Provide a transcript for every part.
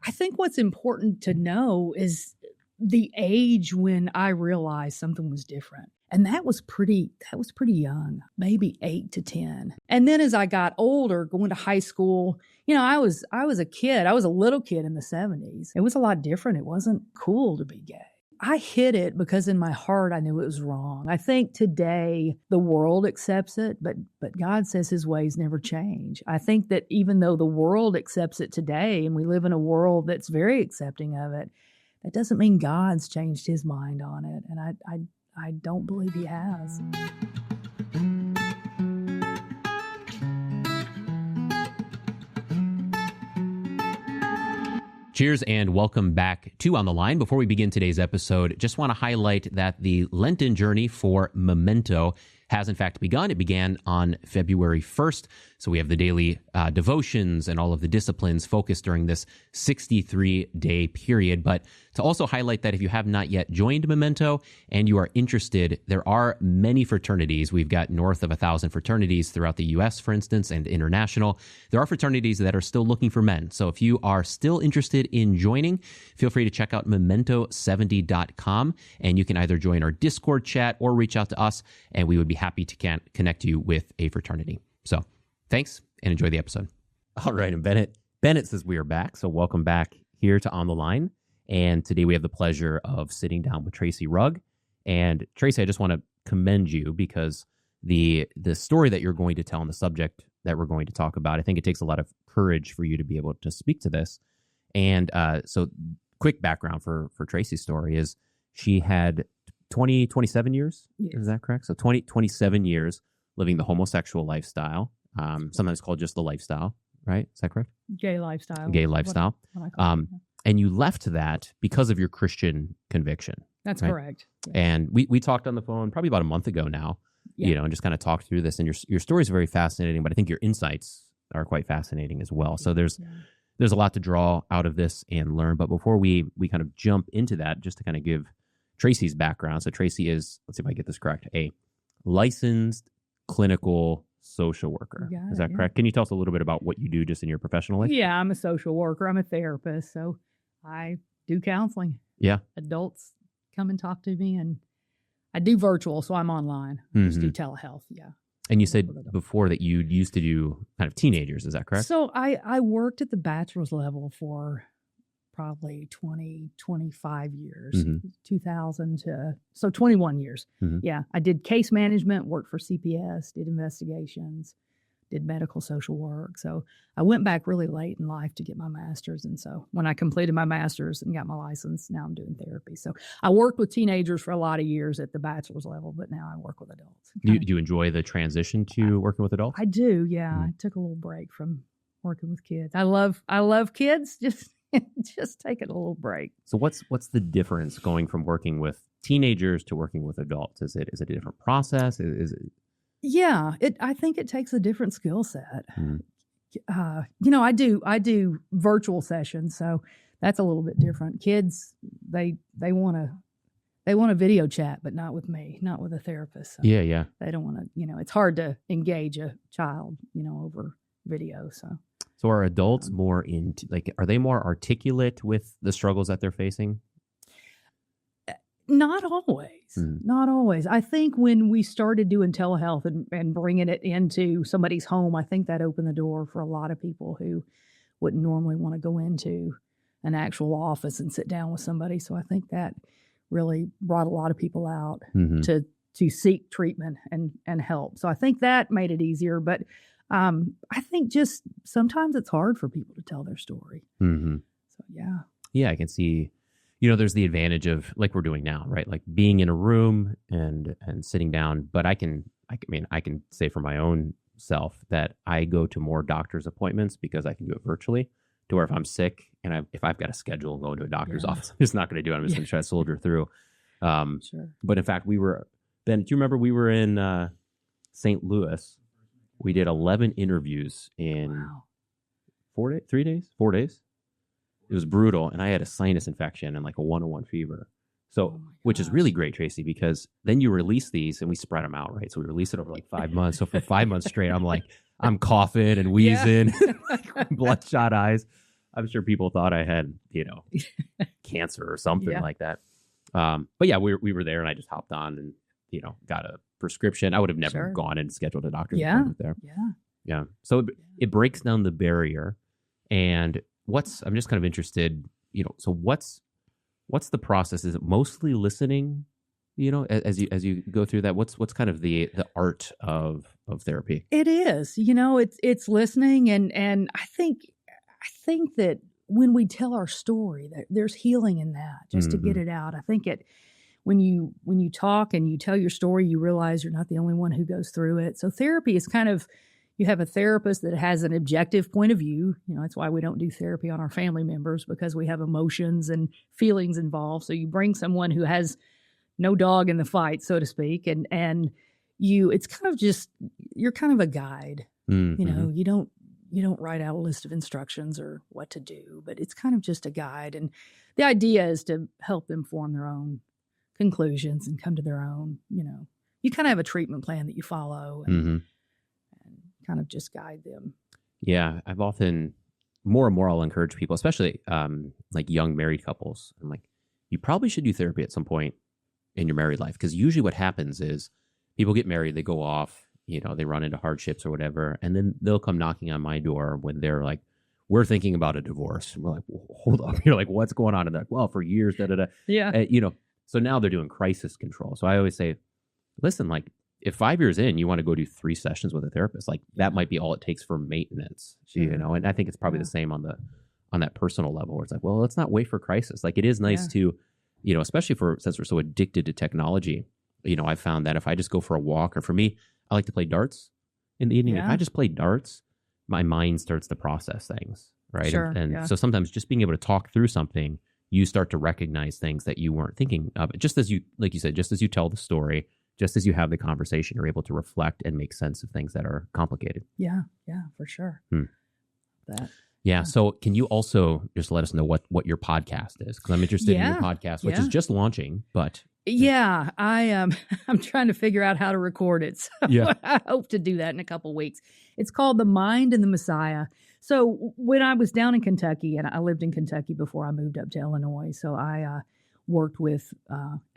I think what's important to know is the age when I realized something was different. And that was pretty young, maybe 8 to 10. And then as I got older, going to high school, I was a kid. I was a little kid in the 70s. It was a lot different. It wasn't cool to be gay. I hid it because in my heart, I knew it was wrong. I think today the world accepts it, but God says his ways never change. I think that even though the world accepts it today and we live in a world that's very accepting of it, that doesn't mean God's changed his mind on it. And I don't believe he has. Cheers and welcome back to On the Line. Before we begin today's episode, just want to highlight that the Lenten journey for Memento has in fact begun. It began on February 1st. So we have the daily devotions and all of the disciplines focused during this 63-day period. But to also highlight that if you have not yet joined Memento and you are interested, there are many fraternities. We've got north of 1,000 fraternities throughout the U.S., for instance, and international. There are fraternities that are still looking for men. So if you are still interested in joining, feel free to check out memento70.com, and you can either join our Discord chat or reach out to us, and we would be happy to connect you with a fraternity. So thanks and enjoy the episode. All right. And Bennett says we are back. So welcome back here to On the Line. And today we have the pleasure of sitting down with Tracy Rugg. And Tracy, I just want to commend you because the story that you're going to tell and the subject that we're going to talk about, I think it takes a lot of courage for you to be able to speak to this. And so quick background for Tracy's story is she had 27 years. Yes. Is that correct? So 27 years living the homosexual lifestyle, sometimes called just the lifestyle, right? Is that correct? Gay lifestyle. Gay lifestyle. And you left that because of your Christian conviction. That's right? correct. Yes. And we talked on the phone probably about a month ago now, and just kind of talked through this. And your story is very fascinating, but I think your insights are quite fascinating as well. So there's a lot to draw out of this and learn. But before we kind of jump into that, just to kind of give Tracy's background. So Tracy is, let's see if I get this correct, a licensed clinical social worker. Is that correct? Can you tell us a little bit about what you do just in your professional life? Yeah, I'm a social worker. I'm a therapist. So I do counseling. Yeah. Adults come and talk to me, and I do virtual, so I'm online. I just do telehealth. Yeah. And you said before that you used to do kind of teenagers. Is that correct? So I worked at the bachelor's level for probably 25 years, 2000 to, so 21 years. Yeah. I did case management, worked for CPS, did investigations, did medical social work. So I went back really late in life to get my master's. And so when I completed my master's and got my license, now I'm doing therapy. So I worked with teenagers for a lot of years at the bachelor's level, but now I work with adults. Do you enjoy the transition to working with adults? I do. Yeah. I took a little break from working with kids. I love kids. Just taking a little break. So what's the difference going from working with teenagers to working with adults? Is it a different process? Is it? Yeah, I think it takes a different skill set. I do virtual sessions, so that's a little bit different. Kids, they want a video chat, but not with me, not with a therapist. So yeah. They don't want to. It's hard to engage a child, over video. So are adults more into, are they more articulate with the struggles that they're facing? Not always. Not always. I think when we started doing telehealth and bringing it into somebody's home, I think that opened the door for a lot of people who wouldn't normally want to go into an actual office and sit down with somebody. So I think that really brought a lot of people out to seek treatment and help. So I think that made it easier. But I think just sometimes it's hard for people to tell their story. So, yeah. Yeah, I can see, there's the advantage of like we're doing now, right? Like being in a room and sitting down. But I can say for my own self that I go to more doctor's appointments because I can do it virtually, to where if I'm sick and if I've got a schedule and going to a doctor's office, I'm just not going to do it. I'm just going to try to soldier through. Sure. But in fact, Ben, do you remember we were in St. Louis? We did 11 interviews in 4 days. It was brutal. And I had a sinus infection and like a 101 fever. So, which is really great, Tracy, because then you release these and we spread them out, right? So we release it over like 5 months. So for 5 months straight, I'm coughing and wheezing, bloodshot eyes. I'm sure people thought I had, cancer or something Yeah. like that. But yeah, we were there and I just hopped on and, got a prescription. I would have never Sure. gone and scheduled a doctor's Yeah. appointment there. Yeah. Yeah. So it breaks down the barrier. And I'm just kind of interested, so what's the process? Is it mostly listening, as you go through that? What's kind of the art of therapy? It is, it's listening. And I think that when we tell our story, that there's healing in that, just to get it out. I think when you talk and you tell your story, you realize you're not the only one who goes through it. So therapy is kind of, you have a therapist that has an objective point of view. That's why we don't do therapy on our family members, because we have emotions and feelings involved. So you bring someone who has no dog in the fight, so to speak, and it's kind of just, you're kind of a guide. You don't write out a list of instructions or what to do, but it's kind of just a guide. And the idea is to help them form their own conclusions and come to their own, you kind of have a treatment plan that you follow and kind of just guide them. Yeah. I've often, more and more, I'll encourage people, especially like young married couples. I'm like, you probably should do therapy at some point in your married life. Because usually what happens is people get married, they go off, they run into hardships or whatever. And then they'll come knocking on my door when they're like, we're thinking about a divorce. And we're like, well, hold up. You're like, what's going on? And they're like, well, for years, Yeah. So now they're doing crisis control. So I always say, listen, like if 5 years in, you want to go do 3 sessions with a therapist, like that might be all it takes for maintenance, and I think it's probably the same on that personal level where it's like, well, let's not wait for crisis. Like it is nice to, especially since we're so addicted to technology, I found that if I just go for a walk, or for me, I like to play darts in the evening. If I just play darts, my mind starts to process things. Right. Sure, So sometimes just being able to talk through something, you start to recognize things that you weren't thinking of. Just as you, like you said, just as you tell the story, just as you have the conversation, you're able to reflect and make sense of things that are complicated. Yeah, for sure. Yeah. So can you also just let us know what your podcast is? Because I'm interested in your podcast, which is just launching, but... Yeah, I'm trying to figure out how to record it. So I hope to do that in a couple of weeks. It's called The Mind and the Messiah. So when I was down in Kentucky, and I lived in Kentucky before I moved up to Illinois, so I worked with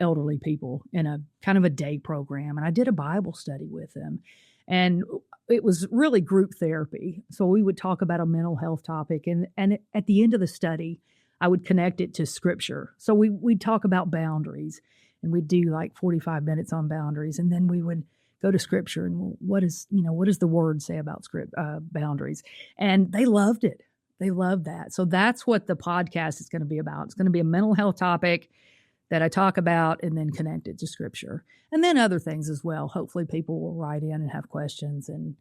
elderly people in a kind of a day program, and I did a Bible study with them. And it was really group therapy. So we would talk about a mental health topic, and at the end of the study, I would connect it to scripture. So we'd talk about boundaries, and we'd do like 45 minutes on boundaries, and then we would go to scripture and what does the word say about boundaries? And they loved it. They loved that. So that's what the podcast is going to be about. It's going to be a mental health topic that I talk about and then connect it to scripture, and then other things as well. Hopefully people will write in and have questions, and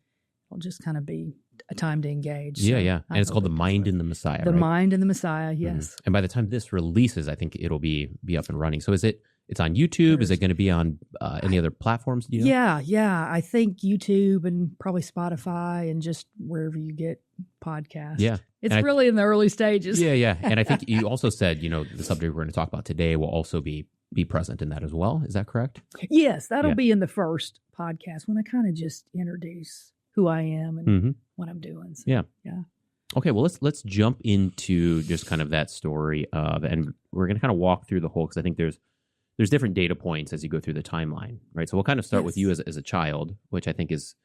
it'll just kind of be a time to engage. Yeah. And it's called The Mind and the Messiah, The right? Mind and the Messiah, yes. And by the time this releases, I think it'll be up and running. So it's on YouTube? Is it going to be on any other platforms? Do you know? Yeah. I think YouTube and probably Spotify and just wherever you get podcasts. Yeah. It's really in the early stages. Yeah. And I think you also said, the subject we're going to talk about today will also be present in that as well. Is that correct? Yes, that'll be in the first podcast when I kind of just introduce who I am and what I'm doing. So, yeah. Okay, well, let's jump into just kind of that story and we're going to kind of walk through the whole, because I think there's different data points as you go through the timeline, right? So we'll kind of start with you as a child, which I think it's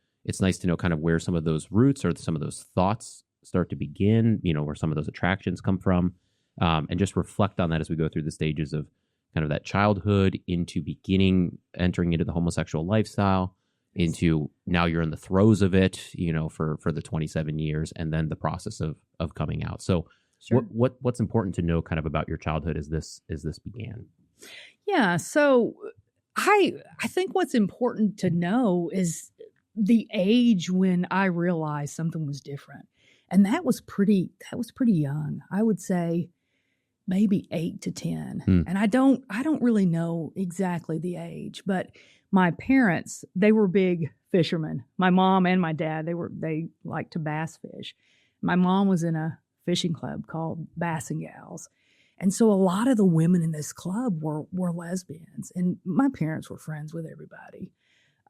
nice to know kind of where some of those roots or some of those thoughts start to begin, where some of those attractions come from, and just reflect on that as we go through the stages of kind of that childhood into entering into the homosexual lifestyle, into now you're in the throes of it, for the 27 years, and then the process of coming out. So what's important to know kind of about your childhood as this began? Yeah. So I think what's important to know is the age when I realized something was different. And that was pretty young. I would say maybe 8 to 10. And I don't really know exactly the age, but my parents, they were big fishermen. My mom and my dad, they liked to bass fish. My mom was in a fishing club called Bass and Gals. And so a lot of the women in this club were lesbians, and my parents were friends with everybody.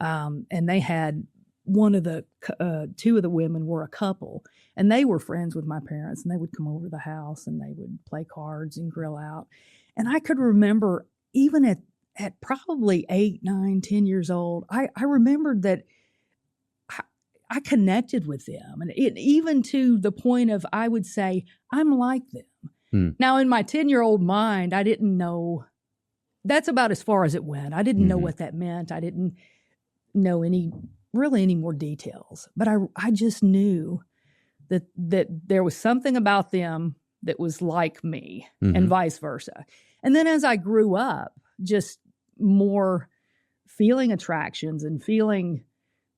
And they had one of the two of the women were a couple, and they were friends with my parents, and they would come over to the house and they would play cards and grill out. And I could remember even at probably 8, 9, 10 years old, I remembered that I connected with them, and even to the point of, I would say, I'm like them. Now, in my 10-year-old mind, I didn't know. That's about as far as it went. I didn't know what that meant. I didn't know any more details, but I just knew that there was something about them that was like me, and vice versa. And then as I grew up, just more feeling attractions and feeling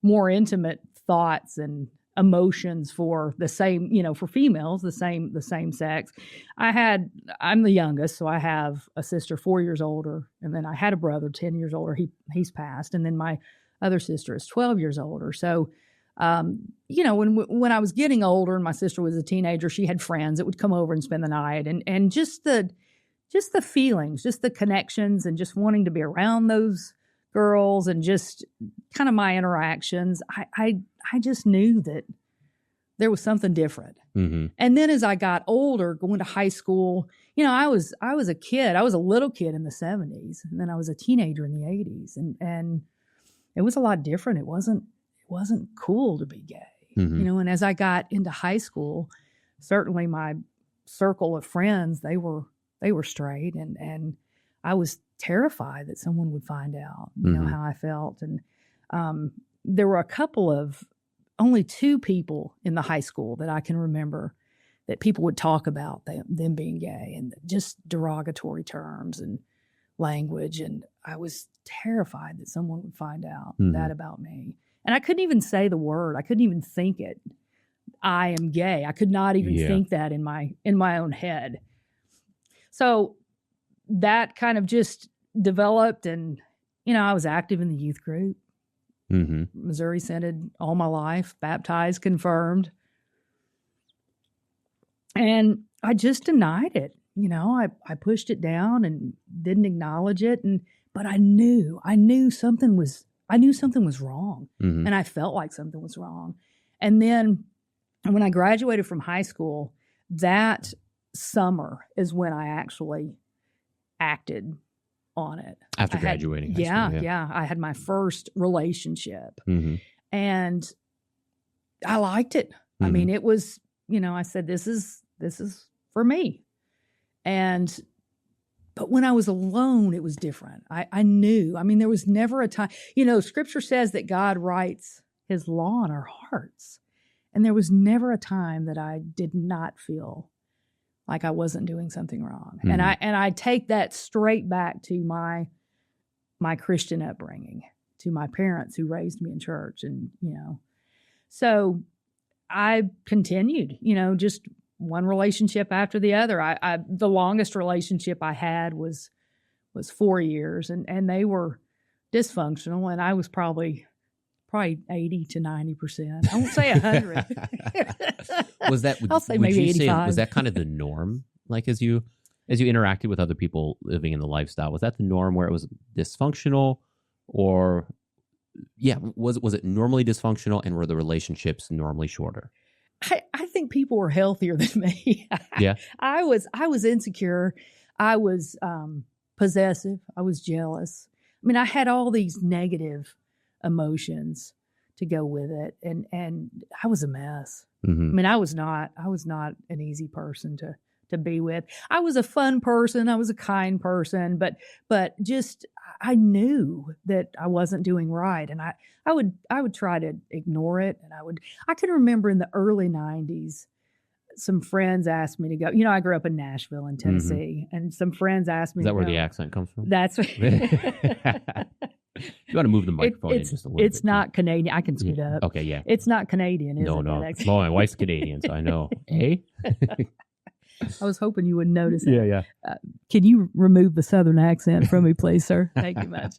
more intimate thoughts and emotions for the same, for females, the same sex. I'm the youngest, so I have a sister 4 years older, and then I had a brother 10 years older. He's passed, and then my other sister is 12 years older. So, when I was getting older and my sister was a teenager, she had friends that would come over and spend the night, and just the feelings, just the connections, and just wanting to be around those girls, and just kind of my interactions. I just knew that there was something different. And then as I got older, going to high school, I was a kid. I was a little kid in the 70s, and then I was a teenager in the 80s, and it was a lot different. It wasn't cool to be gay, and as I got into high school, certainly my circle of friends, they were straight, and I was terrified that someone would find out, how I felt. And there were only 2 people in the high school that I can remember that people would talk about them being gay, and just derogatory terms and language. And I was terrified that someone would find out that about me. And I couldn't even say the word. I couldn't even think it. I am gay. I could not even think that in my own head. So that kind of just developed, and, I was active in the youth group. Missouri Synod all my life, baptized, confirmed. And I just denied it. I pushed it down and didn't acknowledge it. But I knew something was wrong. And I felt like something was wrong. And then when I graduated from high school, that summer is when I actually acted on it. After graduating high school, yeah. I had my first relationship, and I liked it. I mean, it was, I said, this is for me. But when I was alone, it was different. I knew, there was never a time, Scripture says that God writes his law in our hearts. And there was never a time that I did not feel like I wasn't doing something wrong. And I take that straight back to my Christian upbringing, to my parents who raised me in church. And, so I continued, just one relationship after the other. The longest relationship I had was 4 years, and they were dysfunctional, and I was probably 80 to 90%. I won't say 100. Was that? I'll say maybe 85. Was that kind of the norm? Like as you interacted with other people living in the lifestyle, was that the norm where it was dysfunctional, or was it normally dysfunctional, and were the relationships normally shorter? I think people were healthier than me. Yeah, I was insecure. I was possessive. I was jealous. I had all these negative emotions to go with it, and I was a mess. I was not an easy person to be with. I was a fun person. I was a kind person, but just I knew that I wasn't doing right, and I would try to ignore it. And I can remember in the early 90s, some friends asked me to go. I grew up in Nashville in Tennessee, and some friends asked me to go. Is that where the accent comes from? That's You want to move the microphone in just a little bit. It's not Canadian. I can speed up. Okay, yeah. It's not Canadian, is it? No. Well, my wife's Canadian, so I know. Eh? I was hoping you would notice it. Yeah. Can you remove the Southern accent from me, please, sir? Thank you much.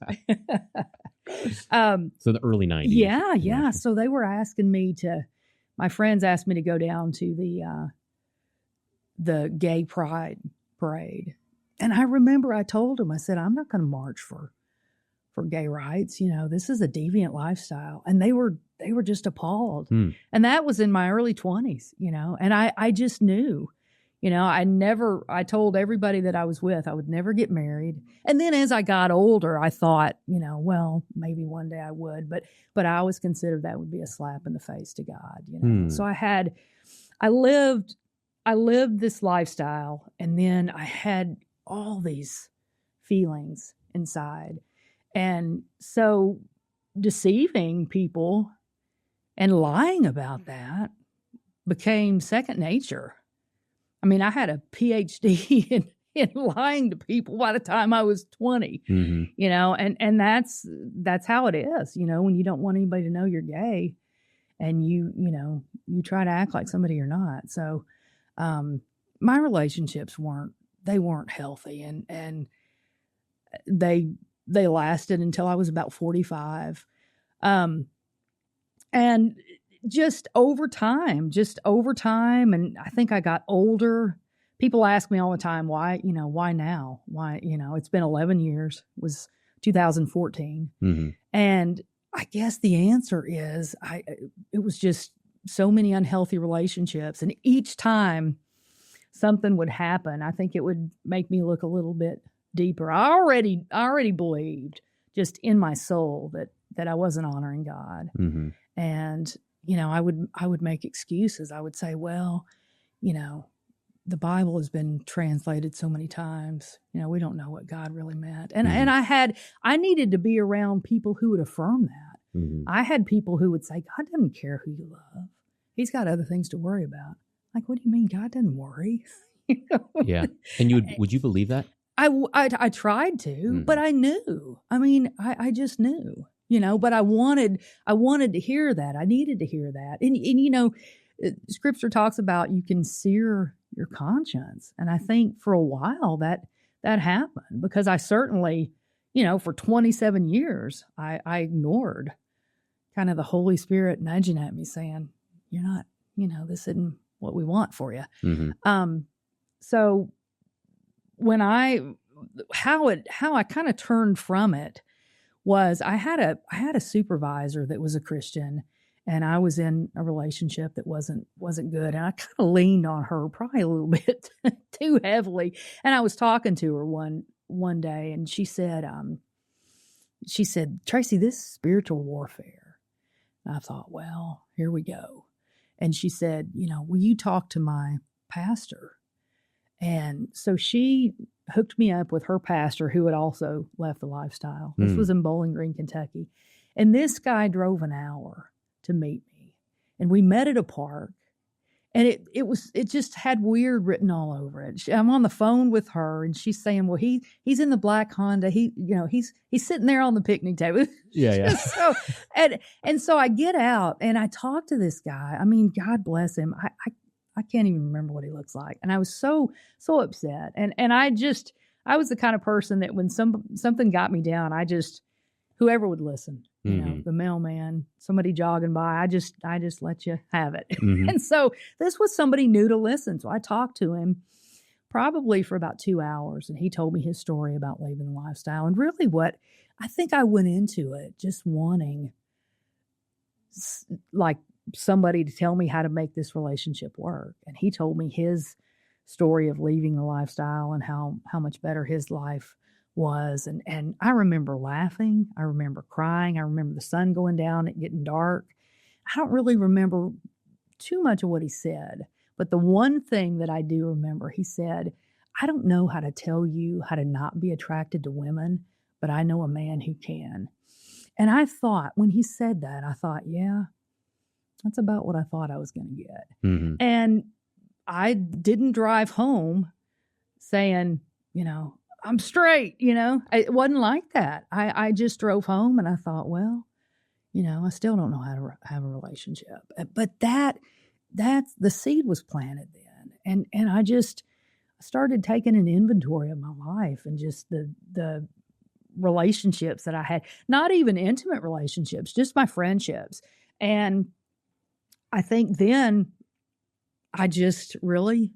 So the early 90s. Yeah. So they were asking me my friends asked me to go down to the gay pride parade. And I remember I told them, I said, I'm not going to march for gay rights. This is a deviant lifestyle. And they were they were just appalled. Mm. And that was in my early 20s, you know, and I just knew, you know, I told everybody that I was with, I would never get married. And then as I got older, I thought, you know, well, maybe one day I would, but I always considered that would be a slap in the face to God, you know. So I lived this lifestyle, and then I had all these feelings inside. And so deceiving people and lying about that became second nature. I mean, I had a PhD in lying to people by the time I was 20, you know, and that's how it is, you know, when you don't want anybody to know you're gay and you try to act like somebody you're not. So, my relationships weren't healthy, and they lasted until I was about 45. And just over time, and I think I got older. People ask me all the time, why now? Why, you know, it's been 11 years, it was 2014. And I guess the answer is it was just so many unhealthy relationships. And each time something would happen, I think it would make me look a little bit deeper. I already believed just in my soul that I wasn't honoring God. And, you know, I would make excuses. I would say, well, you know, the Bible has been translated so many times, you know, we don't know what God really meant. And I needed to be around people who would affirm that. I had people who would say, God doesn't care who you love. He's got other things to worry about. Like, what do you mean God doesn't worry? You know? Yeah. And would you believe that? I tried to, but I knew. I mean, I just knew, you know, but I wanted to hear that. I needed to hear that. And you know, Scripture talks about you can sear your conscience. And I think for a while that happened, because I certainly, you know, for 27 years, I ignored kind of the Holy Spirit nudging at me saying, you're not, you know, this isn't what we want for you. So when how I kind of turned from it was I had a supervisor that was a Christian, and I was in a relationship that wasn't good. And I kind of leaned on her probably a little bit too heavily. And I was talking to her one day, and she said, Tracy, this is spiritual warfare. And I thought, well, here we go. And she said, you know, will you talk to my pastor? And so she hooked me up with her pastor, who had also left the lifestyle. This was in Bowling Green, Kentucky. And this guy drove an hour to meet me. And we met at a park. And it just had weird written all over it. I'm on the phone with her, and she's saying, well, he's in the black Honda. He's sitting there on the picnic table. Yeah. So, and so I get out and I talk to this guy. I mean, God bless him. I can't even remember what he looks like. And I was so upset. And I was the kind of person that when something got me down, whoever would listen, you know, the mailman, somebody jogging by, I just let you have it. And so this was somebody new to listen. So I talked to him probably for about 2 hours, and he told me his story about leaving the lifestyle. And really what I think I went into it just wanting like somebody to tell me how to make this relationship work. And he told me his story of leaving the lifestyle and how much better his life was. And I remember laughing. I remember crying. I remember the sun going down, it getting dark. I don't really remember too much of what he said, but the one thing that I do remember, he said, I don't know how to tell you how to not be attracted to women, but I know a man who can. And I thought, when he said that, I thought, yeah, that's about what I thought I was going to get. And I didn't drive home saying, you know, I'm straight, you know. It wasn't like that. I just drove home and I thought, well, you know, I still don't know how to have a relationship. But that's the seed was planted then. And I started taking an inventory of my life and just the relationships that I had, not even intimate relationships, just my friendships. And I think then I just really,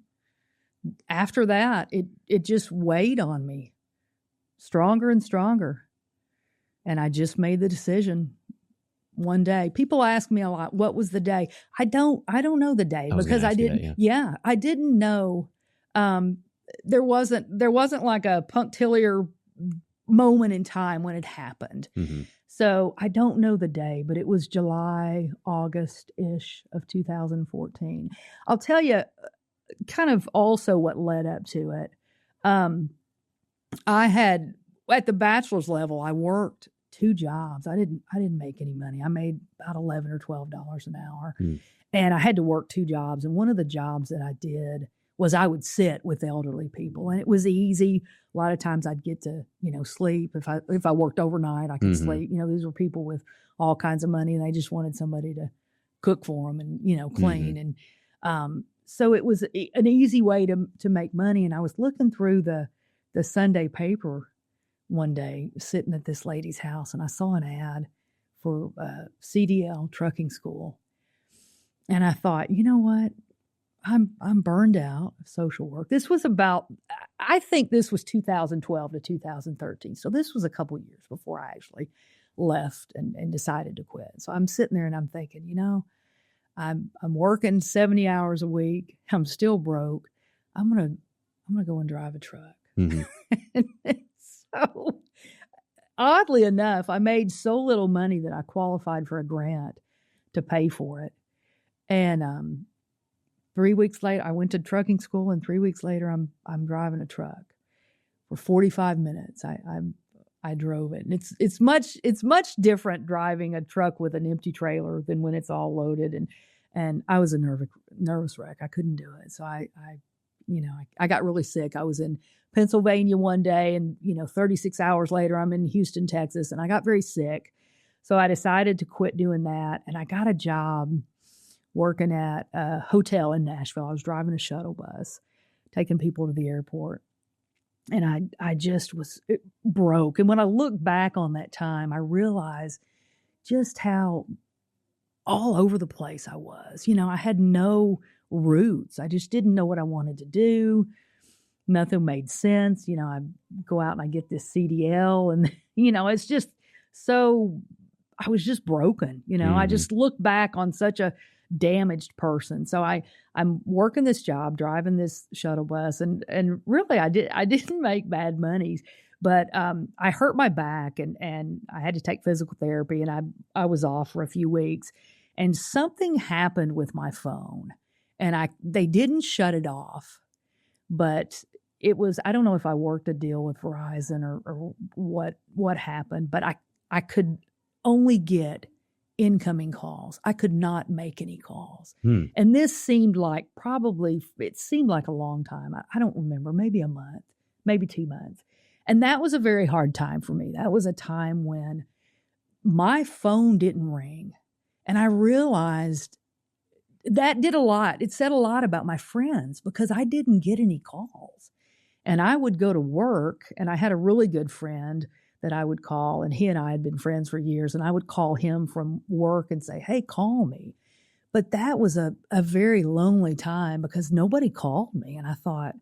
after that, it just weighed on me stronger and stronger. And I just made the decision one day. People ask me a lot, what was the day? I don't know the day because I didn't, I didn't know. There wasn't like a punctiliar moment in time when it happened. Mm-hmm. So I don't know the day, but it was July, August-ish of 2014. I'll tell you kind of also what led up to it. I had, at the bachelor's level, I worked 2 jobs. I didn't make any money. I made about $11 or $12 an hour. And I had to work 2 jobs. And one of the jobs that I did was I would sit with elderly people, and it was easy. A lot of times I'd get to, sleep. If I worked overnight, I could sleep. These were people with all kinds of money, and they just wanted somebody to cook for them and, clean. And so it was an easy way to make money. And I was looking through the Sunday paper one day, sitting at this lady's house, and I saw an ad for CDL trucking school. And I thought, you know what? I'm burned out of social work. This was I think this was 2012 to 2013. So this was a couple of years before I actually left and decided to quit. So I'm sitting there and I'm thinking, I'm working 70 hours a week. I'm still broke. I'm going to go and drive a truck. Mm-hmm. And so oddly enough, I made so little money that I qualified for a grant to pay for it. And 3 weeks later, I went to trucking school, and 3 weeks later, I'm driving a truck for 45 minutes. I drove it, and it's much different driving a truck with an empty trailer than when it's all loaded. And I was a nervous wreck. I couldn't do it, so I got really sick. I was in Pennsylvania one day, and 36 hours later, I'm in Houston, Texas, and I got very sick. So I decided to quit doing that, and I got a job working at a hotel in Nashville. I was driving a shuttle bus, taking people to the airport. And I just was broke. And when I look back on that time, I realized just how all over the place I was. I had no roots. I just didn't know what I wanted to do. Nothing made sense. I go out and I get this CDL, and, it's just so, I was just broken. I just look back on such a damaged person. So I'm working this job, driving this shuttle bus, and really I didn't make bad money, but I hurt my back, and I had to take physical therapy, and I was off for a few weeks, and something happened with my phone, and they didn't shut it off, but it was, I don't know if I worked a deal with Verizon or what happened, but I could only get incoming calls. I could not make any calls. And this seemed like it seemed like a long time. I don't remember, maybe a month, maybe 2 months. And that was a very hard time for me. That was a time when my phone didn't ring. And I realized that did a lot. It said a lot about my friends because I didn't get any calls. And I would go to work, and I had a really good friend that I would call, and he and I had been friends for years, and I would call him from work and say, hey, call me. But that was a very lonely time because nobody called me. And I thought,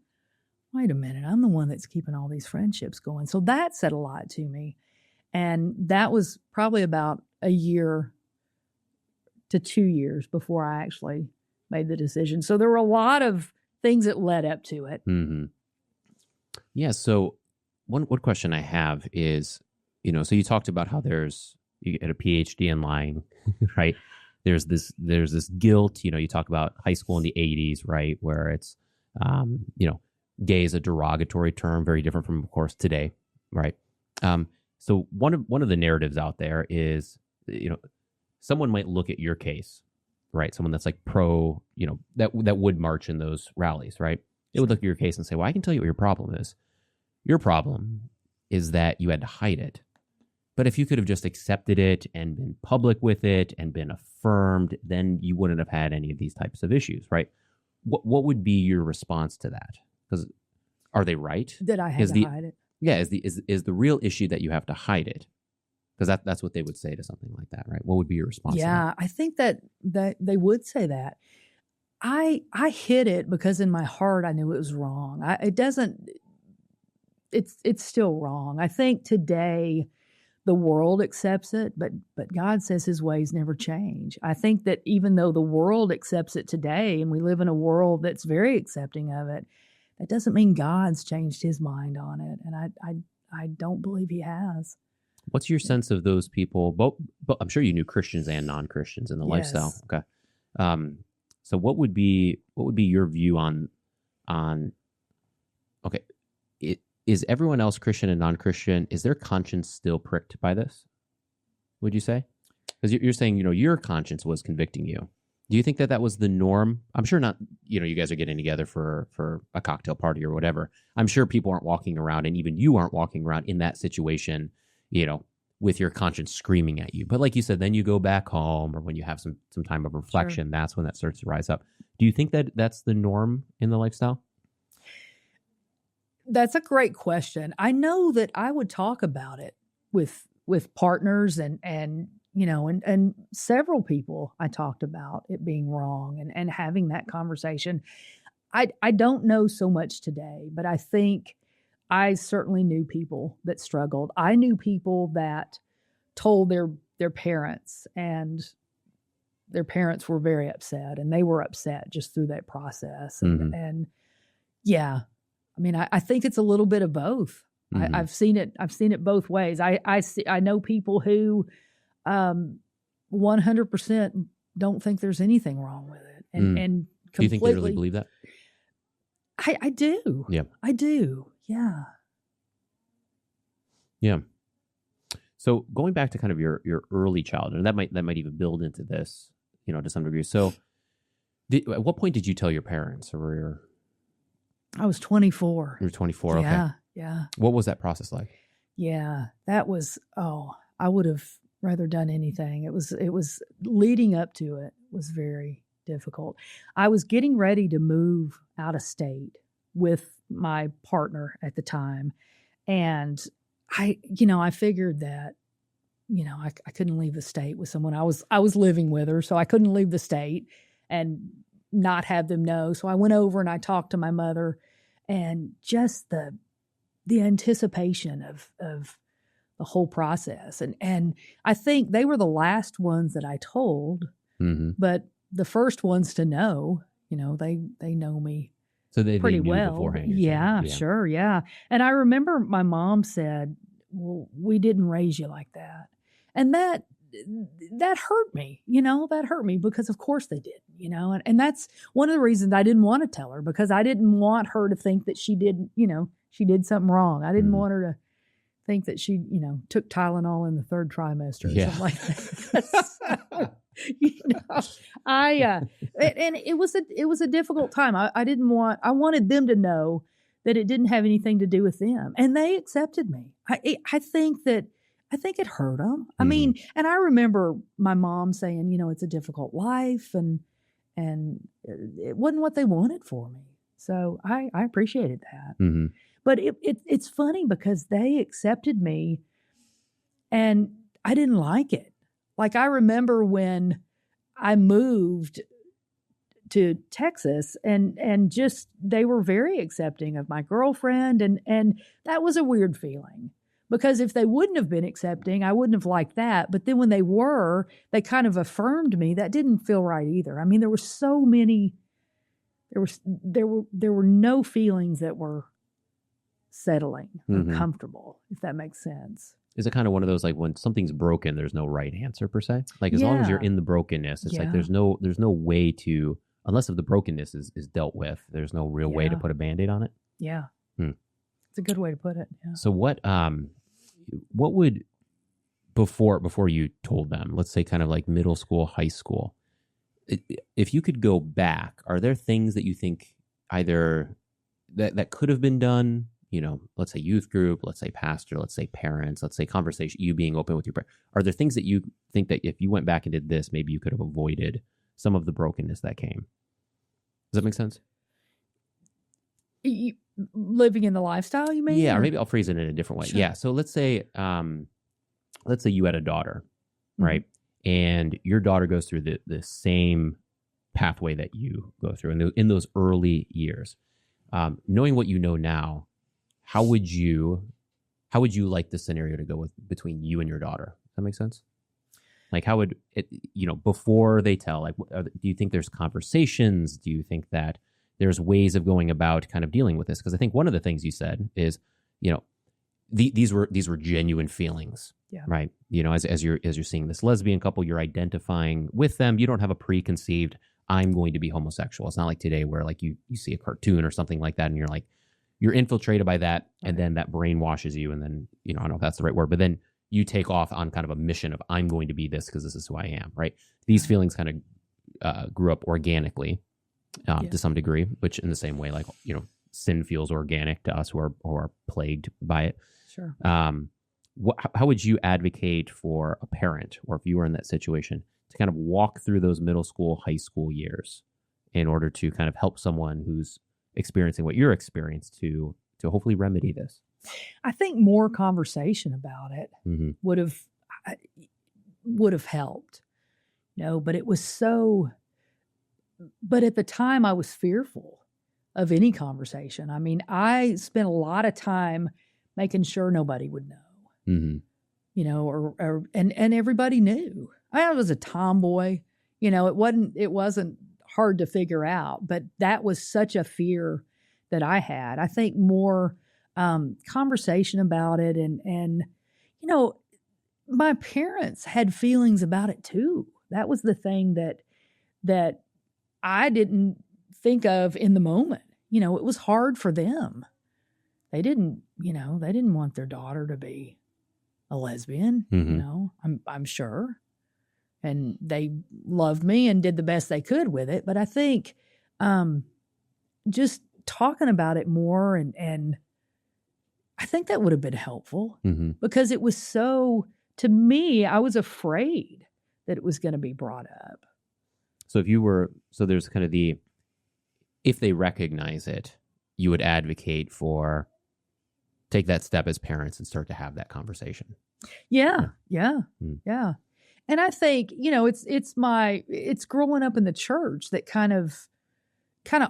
wait a minute, I'm the one that's keeping all these friendships going. So that said a lot to me. And that was probably about a year to 2 years before I actually made the decision. So there were a lot of things that led up to it. Mm-hmm. Yeah. So one question I have is, so you talked about how you get a PhD in lying, right? There's this guilt, you talk about high school in the 80s, right? Where it's, gay is a derogatory term, very different from, of course, today, right? So one of the narratives out there is, someone might look at your case, right? Someone that's like pro, that would march in those rallies, right? They would look at your case and say, well, I can tell you what your problem is. Your problem is that you had to hide it. But if you could have just accepted it and been public with it and been affirmed, then you wouldn't have had any of these types of issues, right? What would be your response to that? Because are they right? That I had to hide it. Yeah, is the real issue that you have to hide it? Because that's what they would say to something like that, right? What would be your response to that? I think that they would say that. I hid it because in my heart I knew it was wrong. It's still wrong. I think today, the world accepts it, but God says his ways never change. I think that even though the world accepts it today, and we live in a world that's very accepting of it, that doesn't mean God's changed his mind on it. And I don't believe he has. What's your sense of those people? Both I'm sure you knew Christians and non-Christians in the lifestyle. Okay. So what would be your view on okay, is everyone else, Christian and non-Christian, is their conscience still pricked by this? Would you say? Because you're saying, your conscience was convicting you. Do you think that was the norm? I'm sure not, you guys are getting together for a cocktail party or whatever. I'm sure people aren't walking around, and even you aren't walking around in that situation, with your conscience screaming at you. But like you said, then you go back home, or when you have some time of reflection, That's when that starts to rise up. Do you think that that's the norm in the lifestyle? That's a great question. I know that I would talk about it with partners and several people. I talked about it being wrong and having that conversation. I don't know so much today, but I think I certainly knew people that struggled. I knew people that told their parents, and their parents were very upset, and they were upset just through that process. And yeah, I mean, I think it's a little bit of both. I've seen it both ways. I know people who 100% don't think there's anything wrong with it, and completely. Do you think they really believe that? I do. Yeah, I do. Yeah. Yeah. So going back to kind of your early childhood, and that might even build into this, to some degree. So, at what point did you tell your parents, or I was 24. You were 24. Yeah, okay. Yeah. What was that process like? Yeah, that was. I would have rather done anything. It was leading up to it was very difficult. I was getting ready to move out of state with my partner at the time. And I figured that, I couldn't leave the state with someone I was living with her. So I couldn't leave the state and not have them know. So I went over and I talked to my mother, and just the anticipation of the whole process. And I think they were the last ones that I told, but the first ones to know, they know me. So they pretty knew well beforehand. Yeah, sure. Yeah. And I remember my mom said, well, we didn't raise you like that. And that hurt me, that hurt me because of course they did, and that's one of the reasons I didn't want to tell her, because I didn't want her to think that she did something wrong. I didn't want her to think that she, took Tylenol in the third trimester or something like that. And it was a difficult time. I wanted them to know that it didn't have anything to do with them, and they accepted me. I think it hurt them. I mean, and I remember my mom saying, it's a difficult life, and it wasn't what they wanted for me. So I appreciated that. But it's funny because they accepted me, and I didn't like it. Like, I remember when I moved to Texas, and just, they were very accepting of my girlfriend. And that was a weird feeling, because if they wouldn't have been accepting, I wouldn't have liked that. But then when they were, they kind of affirmed me. That didn't feel right either. I mean, there were so many, there were no feelings that were settling or comfortable, if that makes sense. Is it kind of one of those, like, when something's broken, there's no right answer per se? Like, as long as you're in the brokenness, it's like there's no way to, unless if the brokenness is dealt with, there's no real way to put a Band-Aid on it. Yeah. It's a good way to put it. Yeah. So what would, before you told them, let's say kind of like middle school, high school, if you could go back, are there things that you think either that could have been done? Let's say youth group, let's say pastor, let's say parents, let's say conversation, you being open with your parents. Are there things that you think that if you went back and did this, maybe you could have avoided some of the brokenness that came? Does that make sense? Living in the lifestyle, you mean? Yeah, or maybe I'll phrase it in a different way. Sure. Yeah. So let's say you had a daughter, right? And your daughter goes through the same pathway that you go through in those early years. Knowing what you know now, how would you how would you like this scenario to go with between you and your daughter? Does that make sense? Like, how would it, before they tell, like, do you think there's conversations? Do you think that there's ways of going about kind of dealing with this? Because I think one of the things you said is, these were genuine feelings, right? As you're seeing this lesbian couple, you're identifying with them. You don't have a preconceived, I'm going to be homosexual. It's not like today where like you see a cartoon or something like that, and you're like, you're infiltrated by that, and then that brainwashes you, and then I don't know if that's the right word, but then you take off on kind of a mission of, I'm going to be this because this is who I am, right? These feelings kind of grew up organically to some degree, which in the same way, like, sin feels organic to us who are plagued by it. Sure. How would you advocate for a parent, or if you were in that situation, to kind of walk through those middle school, high school years in order to kind of help someone who's experiencing what you're experiencing to hopefully remedy this? I think more conversation about it would have helped, but it was so, but at the time I was fearful of any conversation. I mean, I spent a lot of time making sure nobody would know, and everybody knew. I was a tomboy, it wasn't hard to figure out, but that was such a fear that I had. I think more conversation about it, and my parents had feelings about it too. That was the thing that I didn't think of in the moment. It was hard for them. They didn't want their daughter to be a lesbian, I'm sure. And they loved me and did the best they could with it. But I think just talking about it more, and I think that would have been helpful because it was so, to me, I was afraid that it was going to be brought up. So there's kind of if they recognize it, you would advocate for take that step as parents and start to have that conversation. Yeah. And I think, it's growing up in the church that kind of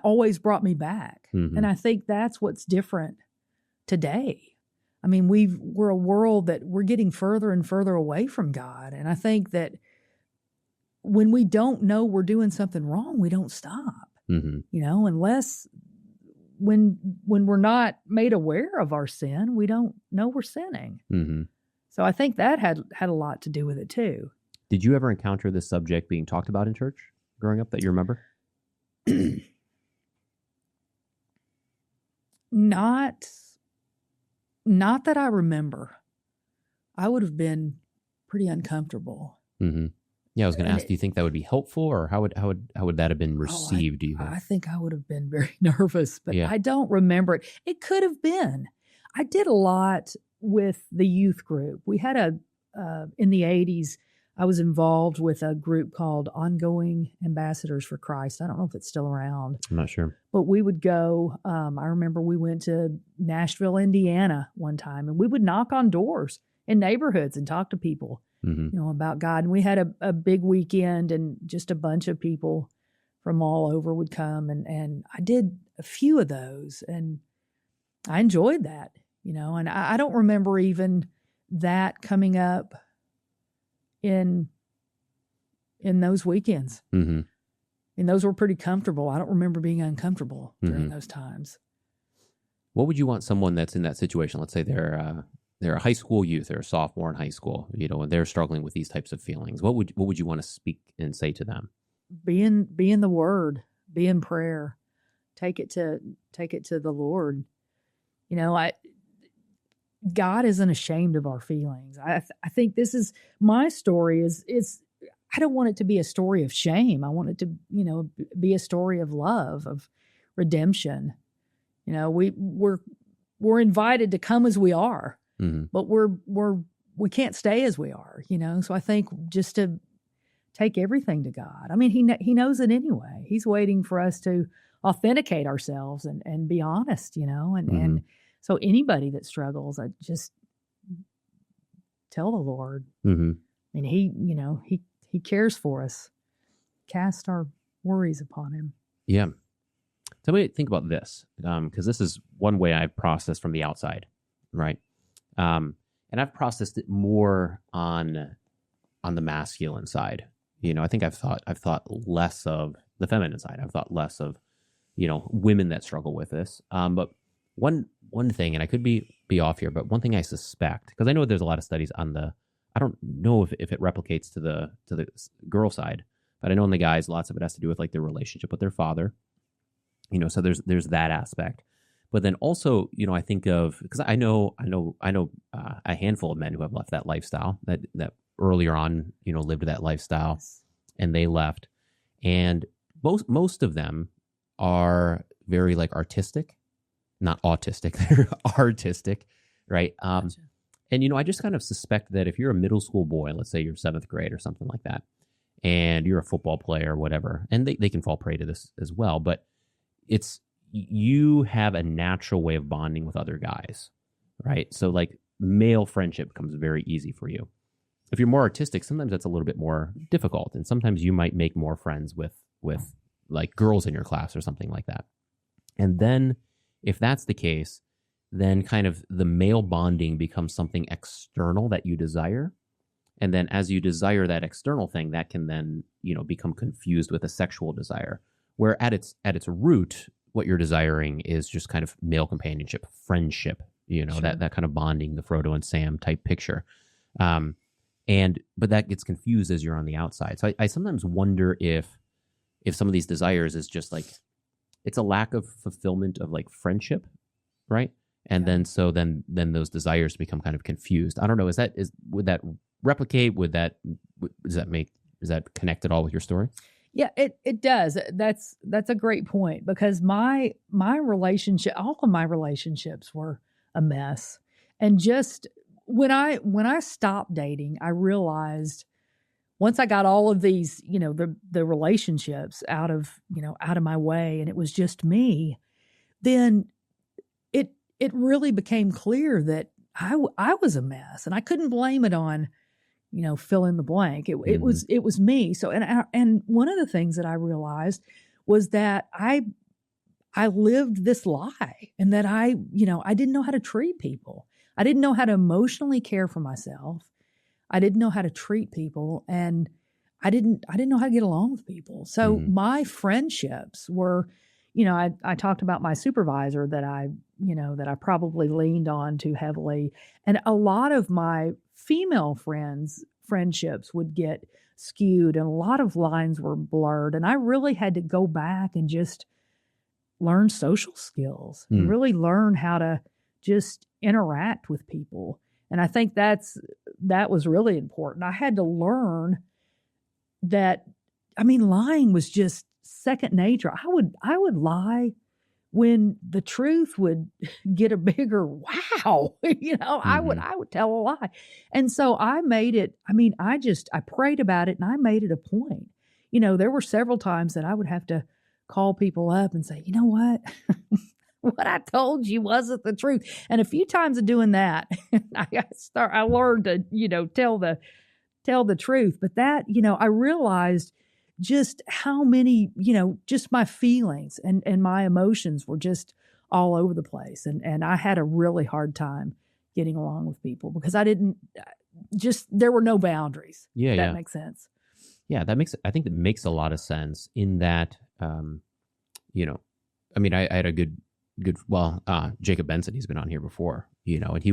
always brought me back. And I think that's what's different today. I mean, we're a world that we're getting further and further away from God. And I think that when we don't know we're doing something wrong, we don't stop, unless when we're not made aware of our sin, we don't know we're sinning. So I think that had a lot to do with it too. Did you ever encounter this subject being talked about in church growing up that you remember? Not that I remember. I would have been pretty uncomfortable. Yeah, I was going to ask, do you think that would be helpful, or how would that have been received? Do you think? I think I would have been very nervous, but I don't remember it. It could have been. I did a lot with the youth group. We had in the 80s, I was involved with a group called Ongoing Ambassadors for Christ. I don't know if it's still around. I'm not sure. But we would go, I remember we went to Nashville, Indiana one time, and we would knock on doors in neighborhoods and talk to people, about God. And we had a big weekend, and just a bunch of people from all over would come. And I did a few of those, and I enjoyed that, and I don't remember even that coming up in those weekends. And those were pretty comfortable. I don't remember being uncomfortable during those times. What would you want someone that's in that situation? Let's say they're a high school youth, they're a sophomore in high school, and they're struggling with these types of feelings. What would you want to speak and say to them? Be in the Word, be in prayer, take it to the Lord. God isn't ashamed of our feelings. I think this is my story. Is I don't want it to be a story of shame. I want it to be a story of love, of redemption. We're invited to come as we are, but we can't stay as we are. So I think just to take everything to God. I mean, he knows it anyway. He's waiting for us to authenticate ourselves and be honest. And so anybody that struggles, I just tell the Lord. And he cares for us. Cast our worries upon him. Yeah. Tell me, think about this, because this is one way I've processed from the outside, right? And I've processed it more on the masculine side. I think I've thought less of the feminine side. I've thought less of, women that struggle with this. But one thing, and I could be off here, but one thing I suspect, because I know there's a lot of studies on I don't know if it replicates to the girl side, but I know in the guys, lots of it has to do with like their relationship with their father. So there's that aspect. But then also, I think of, because I know a handful of men who have left that lifestyle that earlier on, lived that lifestyle, and they left. And most of them are very like artistic, not autistic, they're artistic, right? Gotcha. And, I just kind of suspect that if you're a middle school boy, let's say you're 7th grade or something like that, and you're a football player or whatever, and they can fall prey to this as well, but you have a natural way of bonding with other guys, right? So like male friendship becomes very easy for you. If you're more artistic, sometimes that's a little bit more difficult. And sometimes you might make more friends with like girls in your class or something like that. And then if that's the case, then kind of the male bonding becomes something external that you desire. And then as you desire that external thing, that can then, become confused with a sexual desire, where at its root, what you're desiring is just kind of male companionship, friendship, sure. that kind of bonding, the Frodo and Sam type picture. But that gets confused as you're on the outside. So I sometimes wonder if some of these desires is just like, it's a lack of fulfillment of like friendship, right? And then those desires become kind of confused. I don't know. Would that replicate? Does that connect at all with your story? Yeah, it does. That's a great point, because my relationship, all of my relationships were a mess. And just when I stopped dating, I realized once I got all of these, the relationships out of my way, and it was just me, then it really became clear that I was a mess, and I couldn't blame it on, fill in the blank. It was me. So, and one of the things that I realized was that I lived this lie, and that I didn't know how to treat people. I didn't know how to emotionally care for myself. I didn't know how to treat people, and I didn't know how to get along with people. So my friendships were, I talked about my supervisor that I probably leaned on too heavily. And a lot of my female friendships would get skewed, and a lot of lines were blurred. And I really had to go back and just learn social skills, and really learn how to just interact with people. And I think that was really important. I had to learn that, lying was just second nature. I would lie when the truth would get a bigger wow. I would tell a lie. And so I made it, I prayed about it, and I made it a point. There were several times that I would have to call people up and say, you know what? What I told you wasn't the truth. And a few times of doing that, I learned to, tell the truth. But that, I realized just how many, just my feelings and my emotions were just all over the place. And I had a really hard time getting along with people, because there were no boundaries. Yeah. That makes sense. Yeah, I think that makes a lot of sense in that, I had a good, Jacob Benson, he's been on here before, and he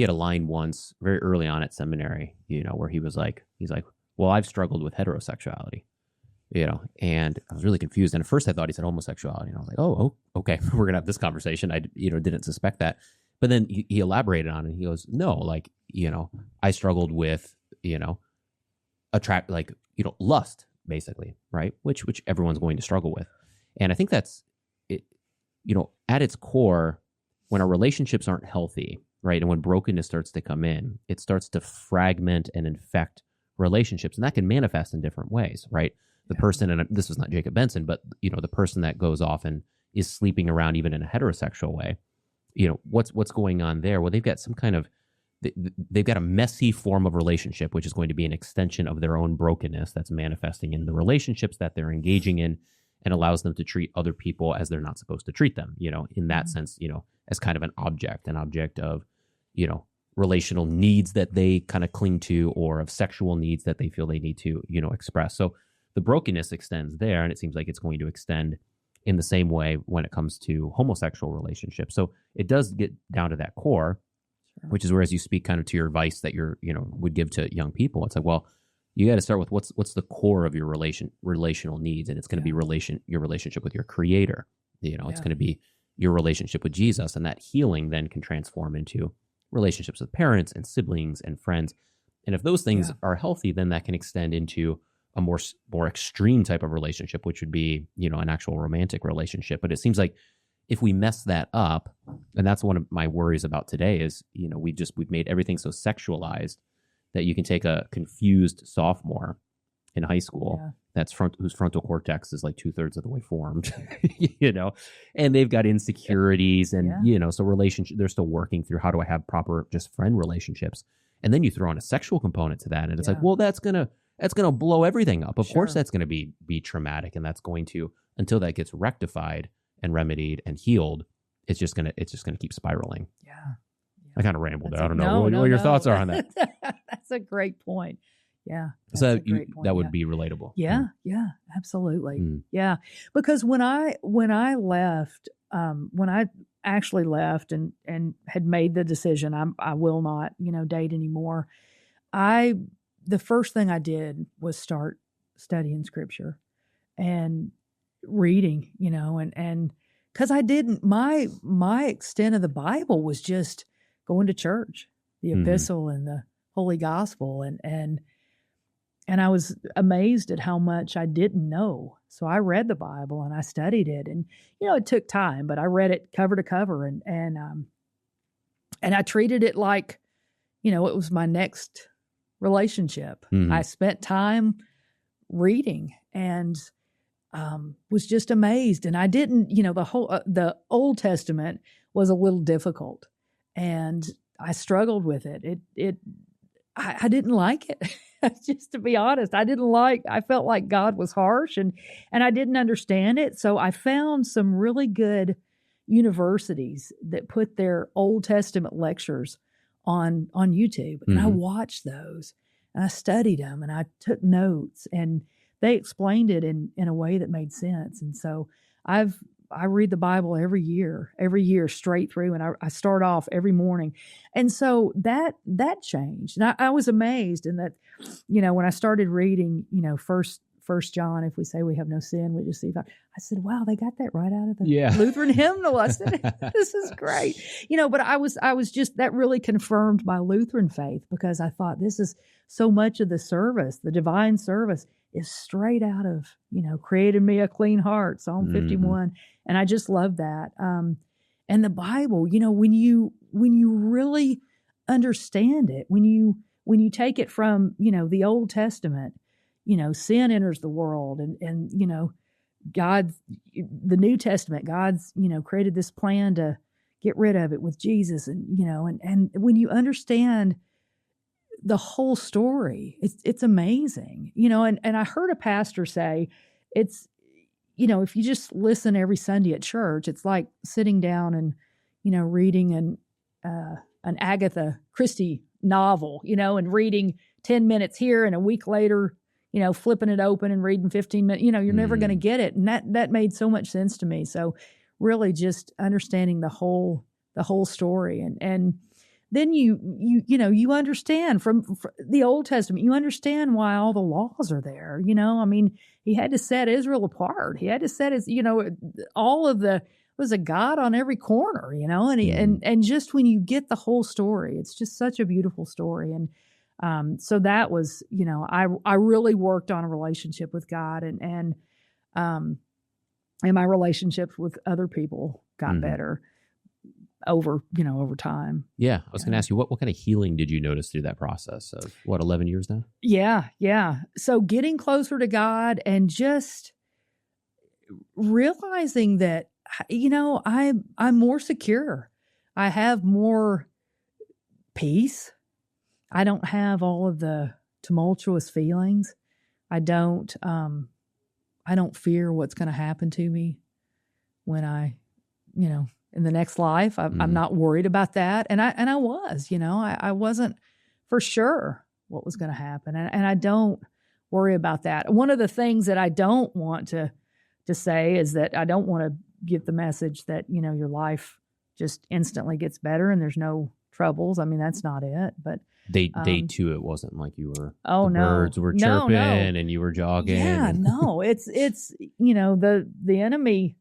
had a line once very early on at seminary, where he's like, well, I've struggled with heterosexuality, and I was really confused. And at first I thought he said homosexuality, and I was like, oh, okay, we're going to have this conversation. I, didn't suspect that. But then he elaborated on it, and he goes, no, I struggled with, lust, basically, right? Which everyone's going to struggle with. And I think that's it, at its core, when our relationships aren't healthy, right? And when brokenness starts to come in, it starts to fragment and infect relationships. And that can manifest in different ways, right? The person, and this was not Jacob Benson, but, the person that goes off and is sleeping around even in a heterosexual way, what's going on there? Well, they've got some kind of, they've got a messy form of relationship, which is going to be an extension of their own brokenness that's manifesting in the relationships that they're engaging in, and allows them to treat other people as they're not supposed to treat them, in that sense, as kind of an object of, relational needs that they kind of cling to, or of sexual needs that they feel they need to, express. So the brokenness extends there, and it seems like it's going to extend in the same way when it comes to homosexual relationships. So it does get down to that core, which is where, as you speak kind of to your advice that you're, would give to young people, it's like, well, you got to start with what's the core of your relational needs, and it's going to be your relationship with your Creator. It's going to be your relationship with Jesus, and that healing then can transform into relationships with parents and siblings and friends. And if those things are healthy, then that can extend into a more extreme type of relationship, which would be, an actual romantic relationship. But it seems like if we mess that up, and that's one of my worries about today is, we've made everything so sexualized that you can take a confused sophomore in high school whose frontal cortex is like 2/3 of the way formed, and they've got insecurities and, so relationship, they're still working through how do I have proper just friend relationships. And then you throw in a sexual component to that. And it's like, well, that's going to blow everything up. Of course, that's going to be traumatic. And that's going to, until that gets rectified and remedied and healed, it's just going to keep spiraling. Yeah. I kind of rambled there. I don't know what your thoughts are on that. That's a great point. Yeah. So that would be relatable. Yeah. Yeah, absolutely. Yeah. Because when I left, when I actually left and had made the decision, I will not, date anymore. The first thing I did was start studying scripture and reading, and because I didn't, my extent of the Bible was just going to church, the epistle and the Holy Gospel, and I was amazed at how much I didn't know. So I read the Bible and I studied it, and it took time, but I read it cover to cover, and I treated it like, it was my next relationship. I spent time reading and was just amazed, and I didn't, the Old Testament was a little difficult, and I struggled with it. I didn't like it. Just to be honest, I felt like God was harsh and I didn't understand it. So I found some really good universities that put their Old Testament lectures on YouTube. And I watched those and I studied them and I took notes, and they explained it in a way that made sense. And so I read the Bible every year straight through, and I start off every morning. And so that changed. And I was amazed in that, when I started reading, First John, if we say we have no sin, we just see God. I said, wow, they got that right out of the Lutheran hymnal. I said, this is great. But I was just, that really confirmed my Lutheran faith, because I thought this is so much of the service, the divine service is straight out of, created me a clean heart, Psalm 51. And I just love that. And the Bible, when you really understand it, when you take it from, the Old Testament, sin enters the world, and God, the New Testament, God's, created this plan to get rid of it with Jesus. And when you understand the whole story, it's amazing, and I heard a pastor say it's, if you just listen every Sunday at church, it's like sitting down and, reading an Agatha Christie novel, and reading 10 minutes here and a week later, flipping it open and reading 15 minutes, you're never going to get it. And that made so much sense to me. So really just understanding the whole story. And then you understand from the Old Testament, you understand why all the laws are there. He had to set Israel apart. He had to set his, all of was a God on every corner, and just when you get the whole story, it's just such a beautiful story. And so that was, I really worked on a relationship with God, and my relationships with other people got better over time. Yeah. I was going to ask you, what kind of healing did you notice through that process of 11 years now? Yeah. So getting closer to God and just realizing that, I'm more secure. I have more peace. I don't have all of the tumultuous feelings. I don't fear what's going to happen to me when I, in the next life. I'm not worried about that. And I was, I wasn't for sure what was going to happen. And I don't worry about that. One of the things that I don't want to say is that I don't want to give the message that, your life just instantly gets better and there's no troubles. I mean, that's not it. But day two, it wasn't like you were. Oh, the no. Birds were chirping and you were jogging. Yeah, no. It's the enemy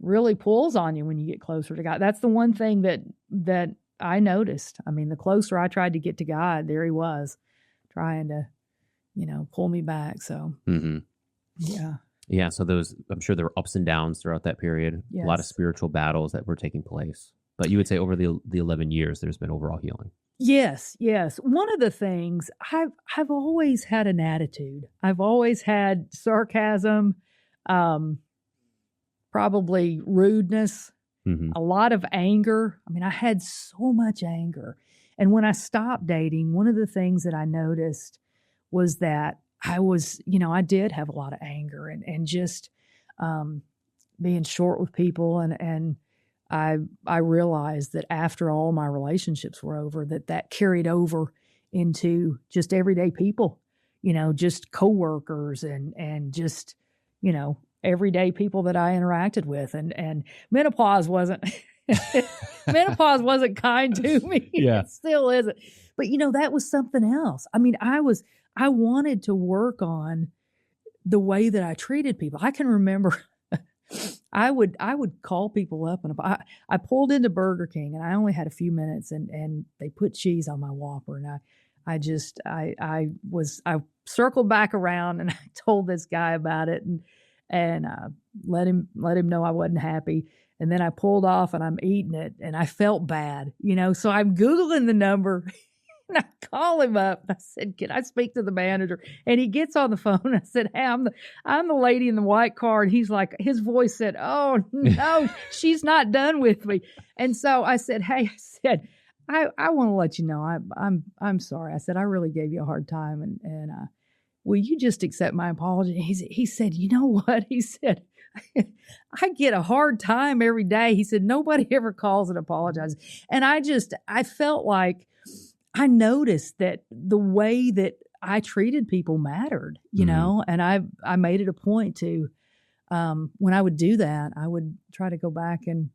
really pulls on you when you get closer to God. That's the one thing that I noticed. I mean, the closer I tried to get to God, there he was trying to, pull me back. So, yeah. Yeah. So I'm sure there were ups and downs throughout that period. Yes. A lot of spiritual battles that were taking place. But you would say over the 11 years, there's been overall healing. Yes. One of the things, I've always had an attitude. I've always had sarcasm, probably rudeness, a lot of anger. I mean, I had so much anger. And when I stopped dating, one of the things that I noticed was that I was, I did have a lot of anger and just being short with people. And I realized that after all my relationships were over, that carried over into just everyday people, just coworkers and just, everyday people that I interacted with. And menopause wasn't kind to me. Yeah. It still isn't. But that was something else. I mean, I wanted to work on the way that I treated people. I can remember I would call people up and I pulled into Burger King and I only had a few minutes and they put cheese on my Whopper and I circled back around and I told this guy about it and let him know I wasn't happy. And then I pulled off and I'm eating it and I felt bad, so I'm Googling the number and I call him up. I said, "Can I speak to the manager?" And he gets on the phone. I said, "Hey, I'm the lady in the white car." And he's like, his voice said, "Oh no, she's not done with me." And so I said, "Hey," I want to let you know, I'm sorry. I said, "I really gave you a hard time and will you just accept my apology?" He said, "You know what?" He said, "I get a hard time every day." He said, "Nobody ever calls and apologizes." And I felt like I noticed that the way that I treated people mattered, and I made it a point to, when I would do that, I would try to go back and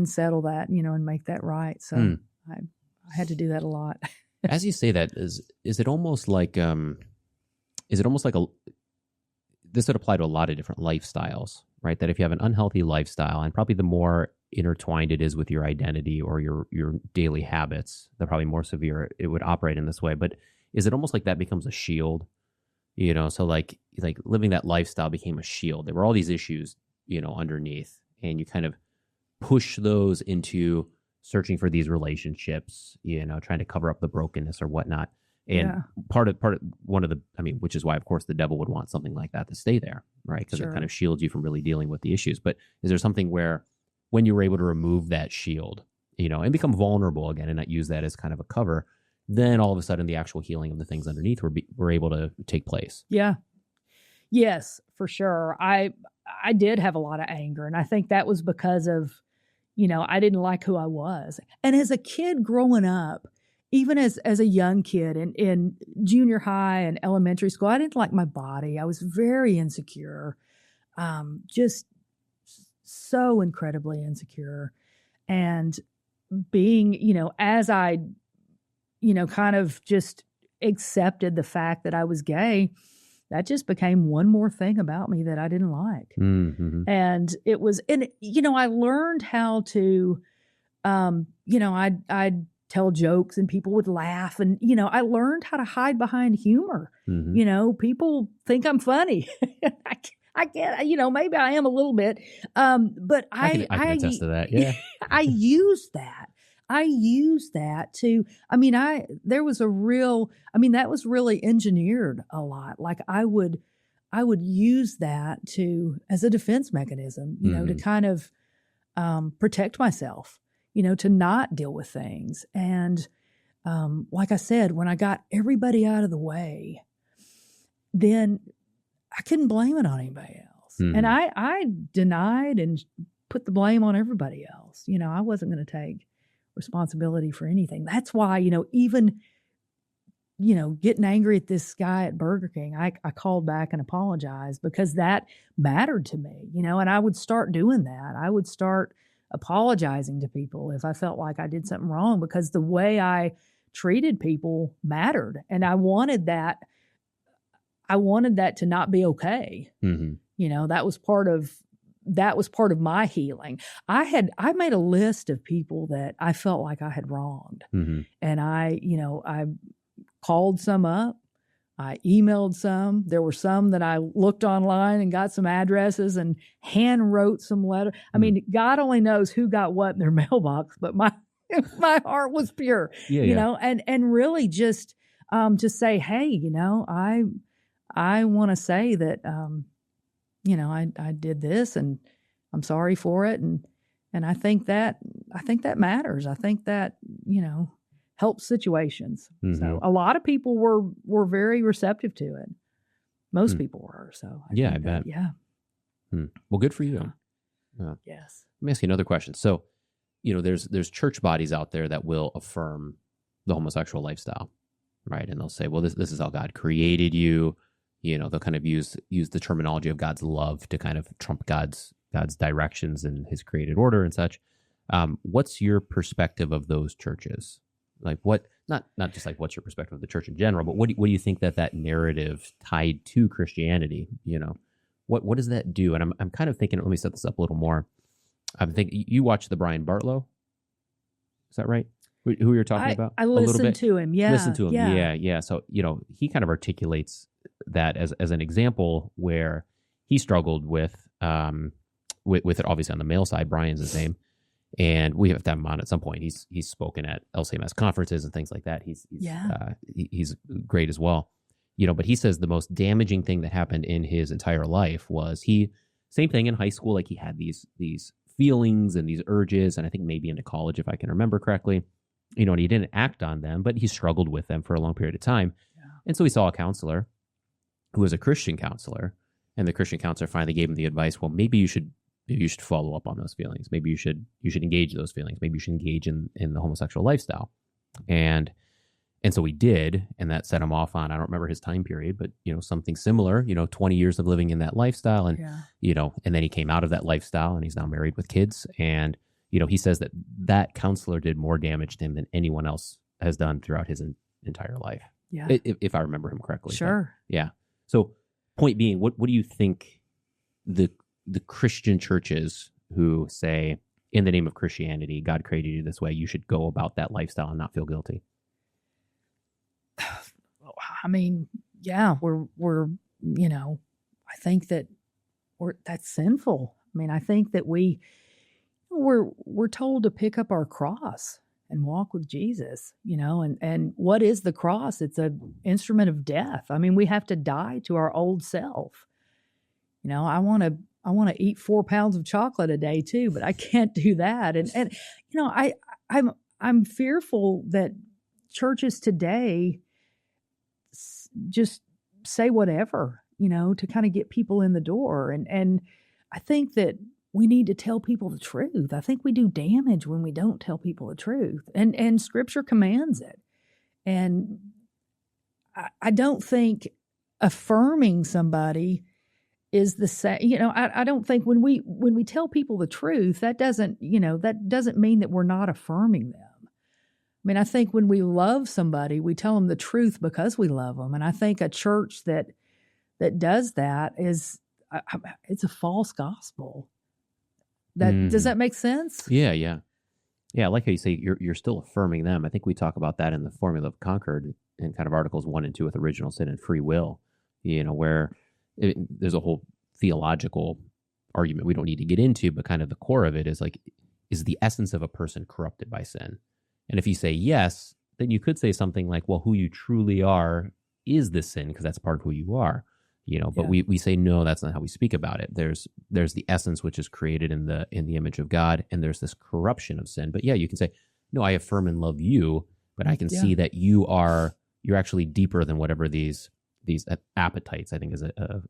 settle that, and make that right. So I had to do that a lot. As you say that, is it almost like, this would apply to a lot of different lifestyles, right? That if you have an unhealthy lifestyle, and probably the more intertwined it is with your identity or your daily habits, the probably more severe it would operate in this way. But is it almost like that becomes a shield? So like living that lifestyle became a shield. There were all these issues, underneath, and you kind of push those into searching for these relationships, trying to cover up the brokenness or whatnot. And which is why, of course, the devil would want something like that to stay there, right? Because it kind of shields you from really dealing with the issues. But is there something where when you were able to remove that shield, and become vulnerable again and not use that as kind of a cover, then all of a sudden the actual healing of the things underneath were able to take place? Yeah. Yes, for sure. I did have a lot of anger. And I think that was because of, I didn't like who I was. And as a kid growing up, even as a young kid in junior high and elementary school, I didn't like my body. I was very insecure, just so incredibly insecure. And being, as I, kind of just accepted the fact that I was gay, that just became one more thing about me that I didn't like. Mm-hmm. And it was, I learned how to, I'd tell jokes and people would laugh. And, I learned how to hide behind humor. Mm-hmm. People think I'm funny. I get, maybe I am a little bit. But I can attest to that. Yeah. I use that. To, there was that was really engineered a lot. Like I would use that as a defense mechanism, to kind of, protect myself, to not deal with things. And, like I said, when I got everybody out of the way, then I couldn't blame it on anybody else. And I denied and put the blame on everybody else. I wasn't going to take responsibility for anything. That's why, even, getting angry at this guy at Burger King, I called back and apologized because that mattered to me, and I would start doing that. I would start apologizing to people if I felt like I did something wrong, because the way I treated people mattered. And I wanted that to not be okay. Mm-hmm. That was part of my healing. I made a list of people that I felt like I had wronged. Mm-hmm. And I called some up. I emailed some. There were some that I looked online and got some addresses and hand wrote some letters. I mean, God only knows who got what in their mailbox, but my heart was pure, and really just say, hey, I want to say that, I did this and I'm sorry for it. And I think that matters. I think that, helps situations. Mm-hmm. So a lot of people were very receptive to it. Most people were. So I bet. Yeah. Well, good for you. Yes. Let me ask you another question. So, there's church bodies out there that will affirm the homosexual lifestyle, right? And they'll say, well, this is how God created you. They'll kind of use the terminology of God's love to kind of trump God's directions and his created order and such. What's your perspective of those churches? Like what, not just like what's your perspective of the church in general, but what do you think that narrative tied to Christianity, what does that do? And I'm kind of thinking, let me set this up a little more. I'm thinking you watched the Brian Bartlow. Is that right? Who you're talking about? I listened to him. Yeah. Listen to him. Yeah. So, he kind of articulates that as an example where he struggled with it, obviously on the male side. Brian's his name. And we have to have him on at some point. He's spoken at LCMS conferences and things like that. He's great as well. But he says the most damaging thing that happened in his entire life was same thing in high school. Like he had these feelings and these urges, and I think maybe into college, if I can remember correctly, and he didn't act on them, but he struggled with them for a long period of time. Yeah. And so he saw a counselor who was a Christian counselor, and the Christian counselor finally gave him the advice, well, maybe you should follow up on those feelings. Maybe you should engage those feelings. Maybe you should engage in the homosexual lifestyle. And so he did, and that set him off on, I don't remember his time period, but, something similar, 20 years of living in that lifestyle. And, and then he came out of that lifestyle and he's now married with kids. And, he says that counselor did more damage to him than anyone else has done throughout his entire life. Yeah. If I remember him correctly. Sure. But, yeah. So point being, what do you think the Christian churches who say, in the name of Christianity, God created you this way, you should go about that lifestyle and not feel guilty? I mean, yeah, we're I think that that's sinful. I mean, I think that we're told to pick up our cross and walk with Jesus, and what is the cross? It's an instrument of death. I mean, we have to die to our old self. I want to eat 4 pounds of chocolate a day too, but I can't do that. And I'm fearful that churches today just say whatever, to kind of get people in the door. And I think that we need to tell people the truth. I think we do damage when we don't tell people the truth. And Scripture commands it. And I don't think affirming somebody is the same. I don't think when we tell people the truth, that doesn't mean that we're not affirming them. I mean, I think when we love somebody, we tell them the truth because we love them. And I think a church that does that it's a false gospel. Does that make sense? Yeah. I like how you say you're still affirming them. I think we talk about that in the Formula of Concord in kind of articles 1 and 2 with original sin and free will, where there's a whole theological argument we don't need to get into, but kind of the core of it is the essence of a person corrupted by sin? And if you say yes, then you could say something like, well, who you truly are is this sin, because that's part of who you are. But we say, no, that's not how we speak about it. There's the essence which is created in the image of God, and there's this corruption of sin. But you can say, no, I affirm and love you, but I can see that you're actually deeper than whatever these appetites, I think is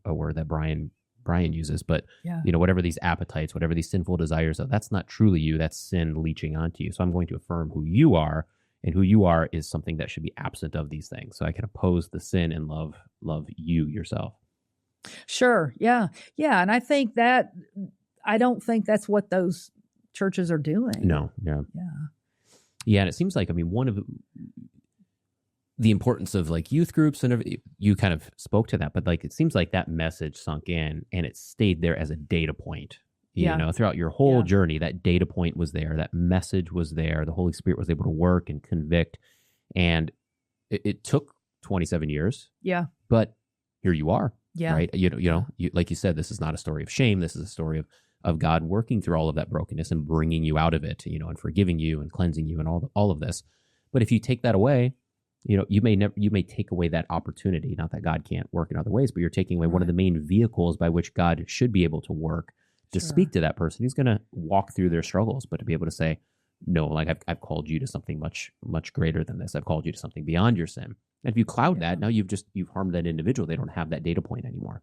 a word that Brian Bryan uses, but Yeah. whatever these appetites, whatever these sinful desires are, that's not truly you. That's sin leeching onto you. So I'm going to affirm who you are, and who you are is something that should be absent of these things. So I can oppose the sin and love you yourself. Sure. Yeah. Yeah. And I don't think that's what those churches are doing. No. Yeah. Yeah. Yeah. And it seems like, one of the importance of like youth groups and you kind of spoke to that, but like, it seems like that message sunk in and it stayed there as a data point, throughout your whole journey. That data point was there, that message was there. The Holy Spirit was able to work and convict. And it took 27 years. Yeah. But here you are. Yeah. Right. Like you said, this is not a story of shame. This is a story of God working through all of that brokenness and bringing you out of it, and forgiving you and cleansing you and all of this. But if you take that away, you may take away that opportunity. Not that God can't work in other ways, but you're taking away one of the main vehicles by which God should be able to work to speak to that person. He's going to walk through their struggles, but to be able to say, no, like I've called you to something much, much greater than this. I've called you to something beyond your sin. And if you cloud that, now you've harmed that individual. They don't have that data point anymore.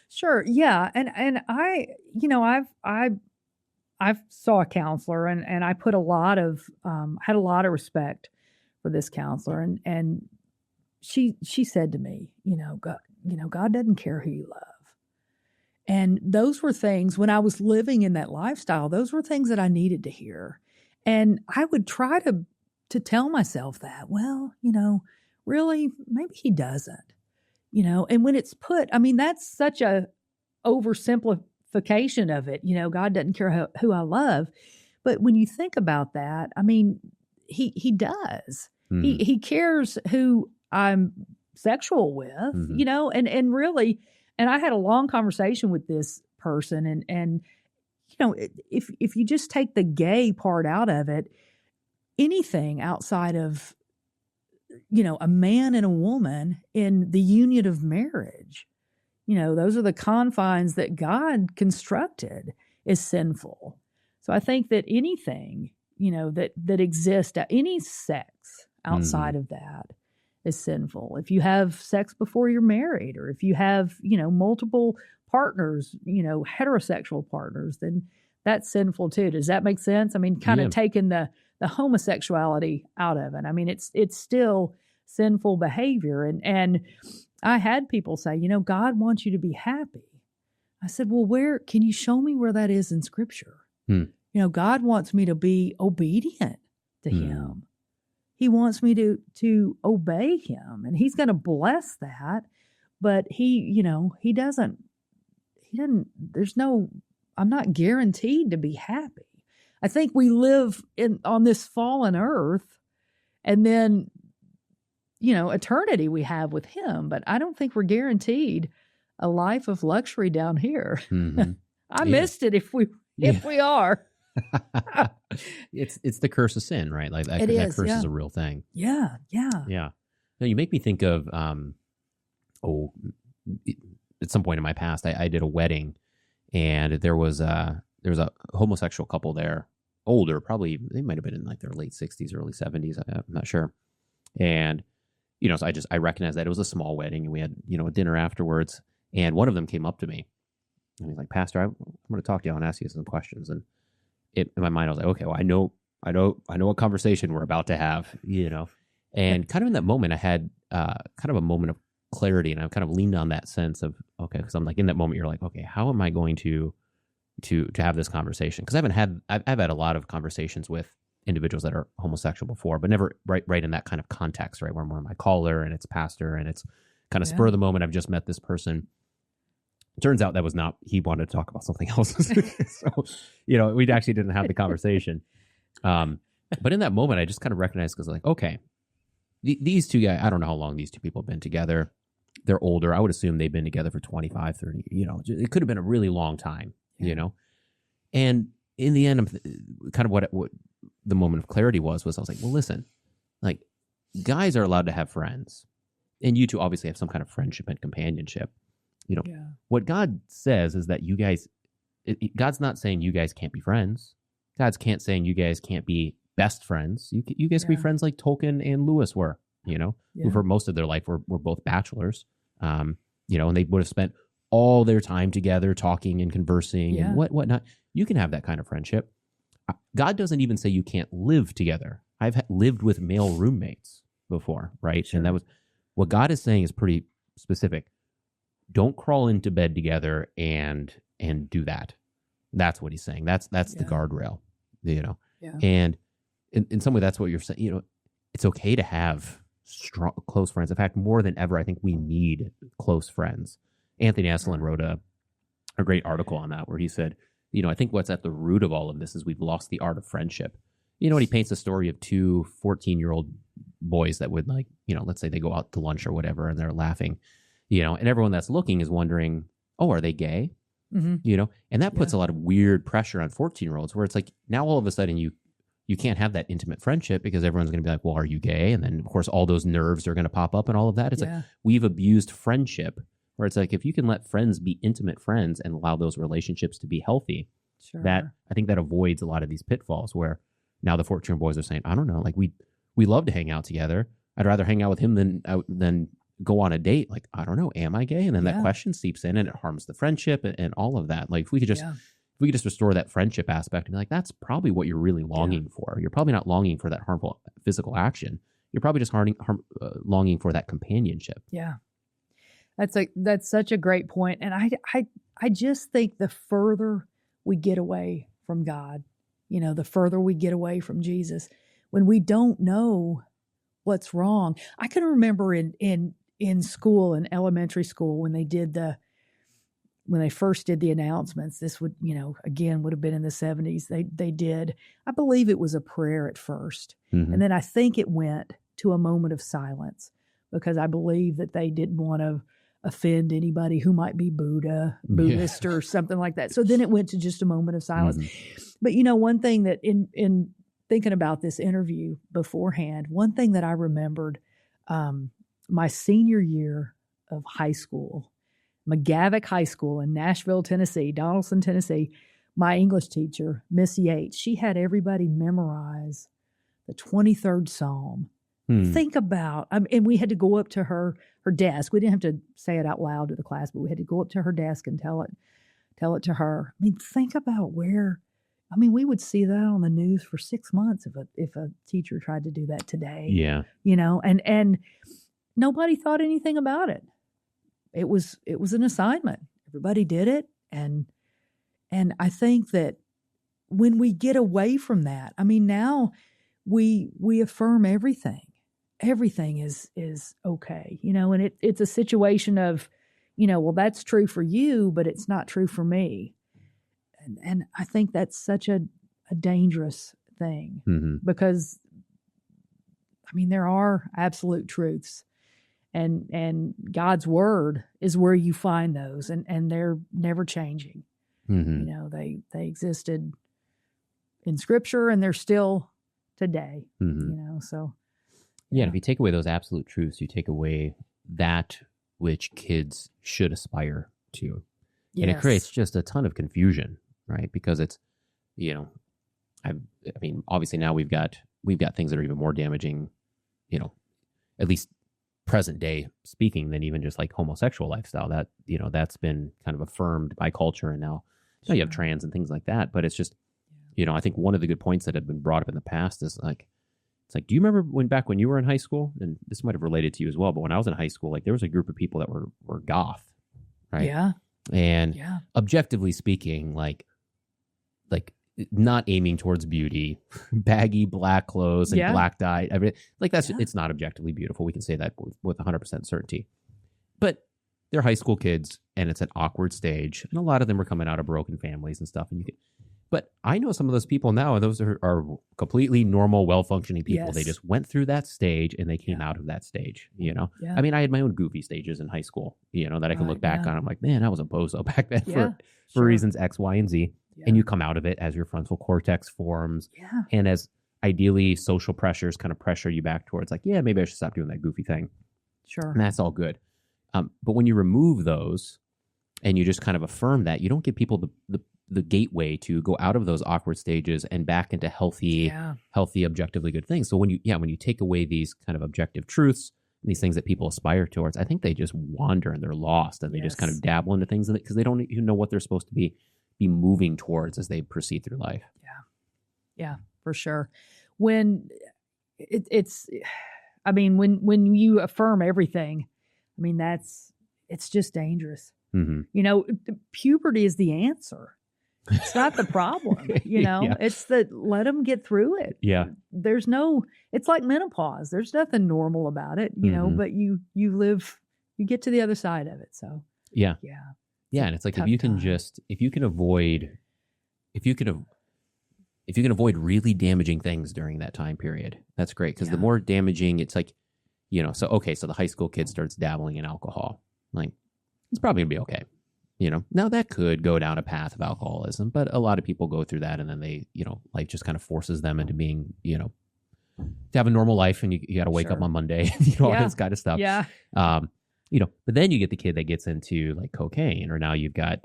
Sure. Yeah. And I've saw a counselor and I put had a lot of respect for this counselor. And she said to me, God doesn't care who you love. And those were things when I was living in that lifestyle, those were things that I needed to hear. And I would try to tell myself that, well, really, maybe he doesn't, and when it's put, that's such a oversimplification of it. God doesn't care who I love. But when you think about that, he does. He cares who I'm sexual with, and really, and I had a long conversation with this person and if you just take the gay part out of it, anything outside of, a man and a woman in the union of marriage, those are the confines that God constructed, is sinful. So I think that anything, that exists, any sex outside of that is sinful. If you have sex before you're married, or if you have, multiple partners, heterosexual partners, then that's sinful too. Does that make sense? Kind of taking the homosexuality out of it. It's still sinful behavior. And I had people say, God wants you to be happy. I said, well, where can you show me where that is in Scripture? God wants me to be obedient to Him. He wants me to obey Him, and He's going to bless that. But He doesn't, I'm not guaranteed to be happy. I think we live on this fallen earth, and then, eternity we have with Him, but I don't think we're guaranteed a life of luxury down here. I missed it if we are. It's the curse of sin, right? Like that curse is a real thing. Yeah. Now you make me think of at some point in my past, I did a wedding, and there was a homosexual couple there, older, probably they might have been in like their late 60s, early 70s. I'm not sure. And so I recognized that it was a small wedding, and we had a dinner afterwards. And one of them came up to me, and he's like, "Pastor, I'm going to talk to you. I want to ask you some questions." And in my mind, I was like, "Okay, well, I know what conversation we're about to have." And kind of in that moment, I had kind of a moment of clarity, and I kind of leaned on that sense of, okay, because I'm like, in that moment, you're like, okay, how am I going to have this conversation? Because I've had a lot of conversations with individuals that are homosexual before, but never right in that kind of context, right, where I'm my caller and it's pastor and it's kind of spur of the moment. I've just met this person. Turns out that was not, he wanted to talk about something else. So, we actually didn't have the conversation. But in that moment, I just kind of recognized, because like, okay, these two guys, I don't know how long these two people have been together. They're older. I would assume they've been together for 25, 30, it could have been a really long time, And in the end, kind of what the moment of clarity was I was like, well, listen, like, guys are allowed to have friends, and you two obviously have some kind of friendship and companionship. What God says is that you guys, God's not saying you guys can't be friends. God's can't saying you guys can't be best friends. You guys can be friends like Tolkien and Lewis were, who for most of their life were both bachelors, and they would have spent all their time together, talking and conversing and whatnot. You can have that kind of friendship. God doesn't even say you can't live together. I've lived with male roommates before, right? Sure. And that was what God is saying is pretty specific. Don't crawl into bed together and do that. That's what he's saying. That's the guardrail, you know. Yeah. And in some way, that's what you're saying. You know, it's okay to have strong, close friends. In fact, more than ever, I think we need close friends. Anthony Esolen wrote a great article on that where he said, you know, I think what's at the root of all of this is we've lost the art of friendship. You know, and he paints a story of two 14-year-old boys that would, like, you know, let's say they go out to lunch or whatever and they're laughing, you know, and everyone that's looking is wondering, oh, are they gay? Mm-hmm. You know, and that puts a lot of weird pressure on 14-year-olds where it's like now all of a sudden you can't have that intimate friendship because everyone's going to be like, well, are you gay? And then, of course, all those nerves are going to pop up and all of that. It's like we've abused friendship where it's like if you can let friends be intimate friends and allow those relationships to be healthy, that I think that avoids a lot of these pitfalls where now the 14-year-old boys are saying, I don't know, like we love to hang out together. I'd rather hang out with him than go on a date. Like, I don't know, am I gay? And then that question seeps in and it harms the friendship and all of that. Like if we could just restore that friendship aspect and be like, that's probably what you're really longing for. You're probably not longing for that harmful physical action. You're probably just longing for that companionship. Yeah. That's such a great point. And I just think the further we get away from God, you know, the further we get away from Jesus, when we don't know what's wrong. I can remember in school, in elementary school, when they first did the announcements, this would, you know, again, would have been in the 70s. They did, I believe it was a prayer at first. Mm-hmm. And then I think it went to a moment of silence because I believe that they didn't want to offend anybody who might be Buddhist or something like that. So then it went to just a moment of silence. Mm-hmm. But, you know, one thing that in thinking about this interview beforehand, one thing that I remembered my senior year of high school, McGavock High School in Nashville, Tennessee, Donaldson, Tennessee, my English teacher, Miss Yates, she had everybody memorize the 23rd Psalm. Think about, and we had to go up to her desk. We didn't have to say it out loud to the class, but we had to go up to her desk and tell it to her. I mean, think about we would see that on the news for 6 months if a teacher tried to do that today. Yeah. You know, and nobody thought anything about it. It was an assignment. Everybody did it. And I think that when we get away from that, I mean, now we affirm everything. Everything is okay, you know, and it's a situation of, you know, well, that's true for you, but it's not true for me. And I think that's such a dangerous thing because, I mean, there are absolute truths and God's word is where you find those and they're never changing. Mm-hmm. You know, they existed in scripture and they're still today, you know, so. Yeah, and if you take away those absolute truths, you take away that which kids should aspire to. Yes. And it creates just a ton of confusion, right? Because it's, you know, I mean, obviously now we've got things that are even more damaging, you know, at least present day speaking than even just like homosexual lifestyle. That, you know, that's been kind of affirmed by culture and now you know, you have trans and things like that. But it's just, you know, I think one of the good points that have been brought up in the past is like, it's like, do you remember back when you were in high school? And this might have related to you as well, but when I was in high school, like there was a group of people that were goth, right? Yeah. And objectively speaking, like not aiming towards beauty, baggy black clothes and black dye. I mean, like it's not objectively beautiful. We can say that with 100% certainty. But they're high school kids and it's an awkward stage. And a lot of them are coming out of broken families and stuff. But I know some of those people now, and those are completely normal, well-functioning people. Yes. They just went through that stage, and they came out of that stage, you know? Yeah. I mean, I had my own goofy stages in high school, you know, that I can look back on. I'm like, man, I was a bozo back then for reasons X, Y, and Z. Yeah. And you come out of it as your frontal cortex forms, and as ideally social pressures kind of pressure you back towards like, yeah, maybe I should stop doing that goofy thing. Sure. And that's all good. But when you remove those, and you just kind of affirm that, you don't give people the gateway to go out of those awkward stages and back into healthy, objectively good things. So when you take away these kind of objective truths these things that people aspire towards, I think they just wander and they're lost and they just kind of dabble into things because they don't even know what they're supposed to be moving towards as they proceed through life. Yeah, for sure. When when you affirm everything, I mean, it's just dangerous. Puberty is the answer. It's not the problem, It's let them get through it. Yeah. It's like menopause. There's nothing normal about it, but you get to the other side of it. So yeah. And it's like, if you can avoid really damaging things during that time period, that's great. Because the more damaging, it's like, so the high school kid starts dabbling in alcohol. Like, it's probably gonna be okay. Now that could go down a path of alcoholism, but a lot of people go through that and then they, life just kind of forces them into being, to have a normal life, and you got to wake up on Monday, all this kind of stuff. Yeah. But then you get the kid that gets into like cocaine, or now you've got,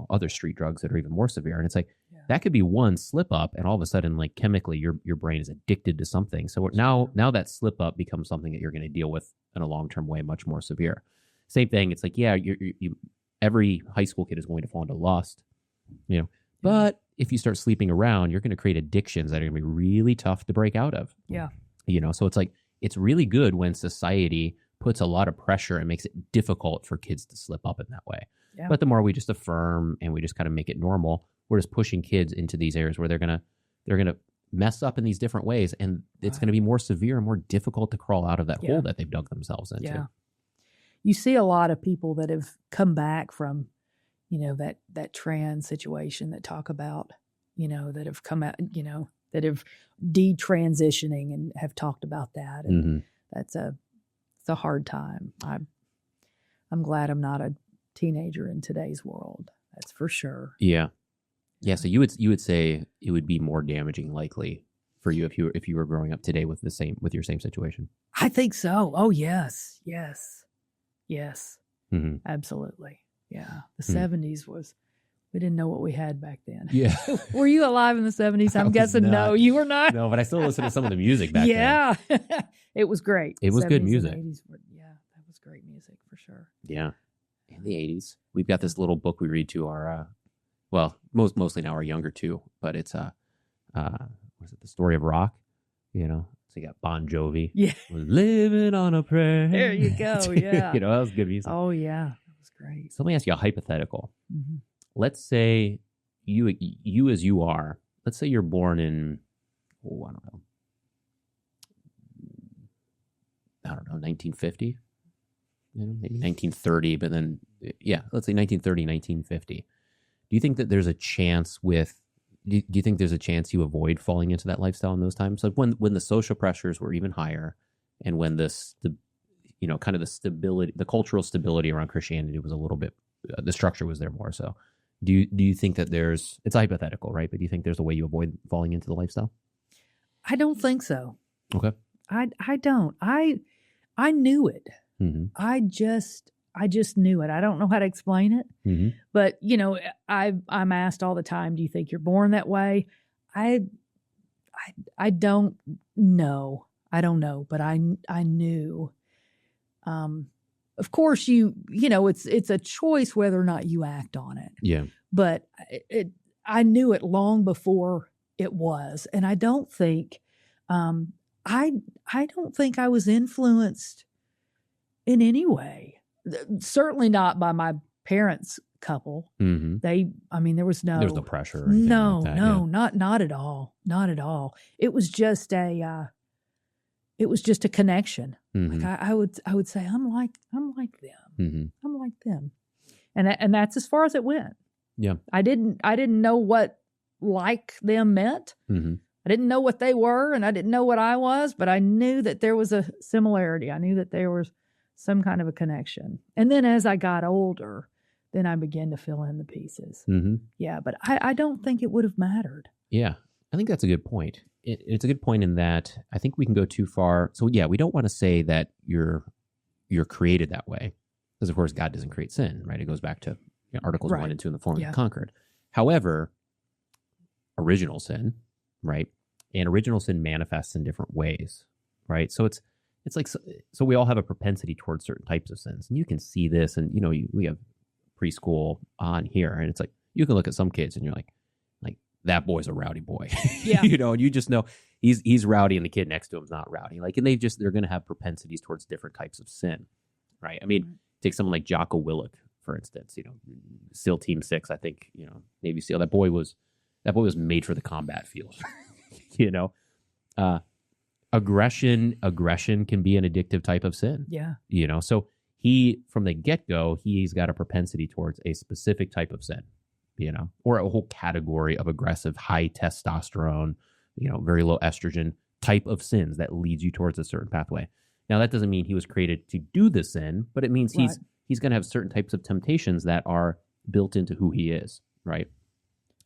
other street drugs that are even more severe. And it's like, that could be one slip up, and all of a sudden, like, chemically, your brain is addicted to something. So now that slip up becomes something that you're going to deal with in a long-term way, much more severe. Same thing. It's like, every high school kid is going to fall into lust, but if you start sleeping around, you're going to create addictions that are going to be really tough to break out of. Yeah. So it's like, it's really good when society puts a lot of pressure and makes it difficult for kids to slip up in that way. Yeah. But the more we just affirm and we just kind of make it normal, we're just pushing kids into these areas where they're going to mess up in these different ways. And it's going to be more severe and more difficult to crawl out of that hole that they've dug themselves into. Yeah. You see a lot of people that have come back from, that trans situation that talk about, that have come out, that have detransitioning and have talked about that. And it's a hard time. I'm glad I'm not a teenager in today's world. That's for sure. Yeah. Yeah. So you would say it would be more damaging likely for you if you were growing up today with your same situation. I think so. Oh, yes. Absolutely. Yeah. The 70s we didn't know what we had back then. Yeah. Were you alive in the 70s? I'm guessing no, you were not. No, but I still listen to some of the music back then. Yeah. It was great. It was good music. That was great music for sure. Yeah. In the 80s. We've got this little book we read to our, mostly now our younger two, but it's, was it The Story of Rock? So you got Bon Jovi. Yeah. Living on a prayer. There you go. Yeah. That was good music. Oh, yeah. That was great. So let me ask you a hypothetical. Mm-hmm. Let's say you as you are, let's say you're born in, I don't know, 1950, maybe 1930, but then, let's say 1930, 1950. Do you think that there's a chance do you think there's a chance you avoid falling into that lifestyle in those times? Like when the social pressures were even higher, and when kind of the stability, the cultural stability around Christianity was a little bit, the structure was there more so. Do you think that it's hypothetical, right? But do you think there's a way you avoid falling into the lifestyle? I don't think so. Okay. I don't. I knew it. Mm-hmm. I just knew it. I don't know how to explain it, mm-hmm. but I'm asked all the time, do you think you're born that way? I don't know. I don't know, but I knew. Of course, it's a choice whether or not you act on it. Yeah. But I knew it long before it was, and I don't think, I don't think I was influenced in any way. Certainly not by my parents' couple. Mm-hmm. There was no pressure. No, like that, no, not at all. Not at all. It was just a connection. Mm-hmm. Like I would say, I'm like them. Mm-hmm. I'm like them. And that's as far as it went. Yeah. I didn't know what like them meant. Mm-hmm. I didn't know what they were, and I didn't know what I was, but I knew that there was a similarity. I knew that there was some kind of a connection. And then as I got older, then I began to fill in the pieces. Mm-hmm. Yeah, but I don't think it would have mattered. Yeah, I think that's a good point. It's a good point in that I think we can go too far. So yeah, we don't want to say that you're created that way, because of course God doesn't create sin, right? It goes back to Articles 1 and 2 in the form of conquered. However, original sin, right? And original sin manifests in different ways, right? So it's like, so we all have a propensity towards certain types of sins. And you can see this, and, we have preschool on here, and it's like, you can look at some kids and you're like, that boy's a rowdy boy. Yeah. And you just know he's rowdy and the kid next to him's not rowdy. Like, and they're going to have propensities towards different types of sin, right? I mean, take someone like Jocko Willink, for instance, SEAL Team 6, I think, Navy SEAL, that boy was made for the combat field. Aggression can be an addictive type of sin. Yeah. So from the get-go, he's got a propensity towards a specific type of sin, or a whole category of aggressive, high testosterone, very low estrogen type of sins that leads you towards a certain pathway. Now, that doesn't mean he was created to do the sin, but it means he's going to have certain types of temptations that are built into who he is, right?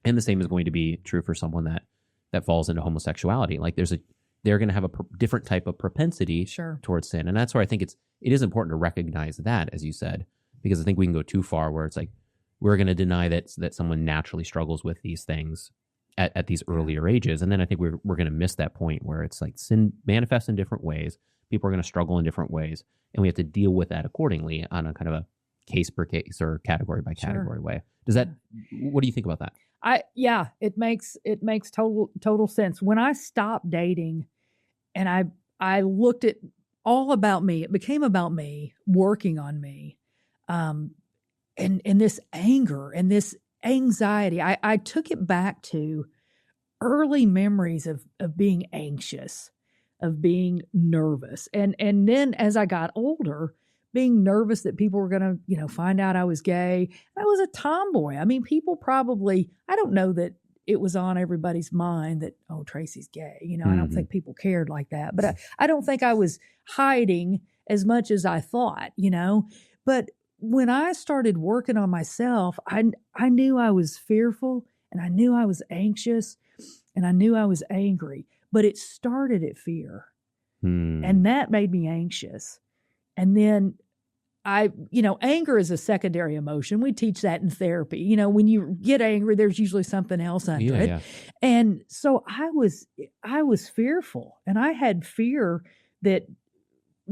And the same is going to be true for someone that falls into homosexuality. Like, they're going to have a different type of propensity towards sin. And that's where I think it is important to recognize that, as you said, because I think we can go too far where it's like, we're going to deny that someone naturally struggles with these things at these earlier ages. And then I think we're going to miss that point where it's like sin manifests in different ways. People are going to struggle in different ways, and we have to deal with that accordingly on a kind of a case per case or category by category way. What do you think about that? It makes total sense. When I stopped dating and I looked at all about me, it became about me, working on me. And this anger and this anxiety, I took it back to early memories of being anxious, of being nervous. And then as I got older, being nervous that people were going to, find out I was gay. I was a tomboy. I mean, people probably, I don't know that it was on everybody's mind that, oh, Tracy's gay. I don't think people cared like that. But I don't think I was hiding as much as I thought, But when I started working on myself, I knew I was fearful, and I knew I was anxious, and I knew I was angry, but it started at fear. And that made me anxious. And then anger is a secondary emotion. We teach that in therapy. When you get angry, there's usually something else under it. Yeah. And so I was fearful, and I had fear that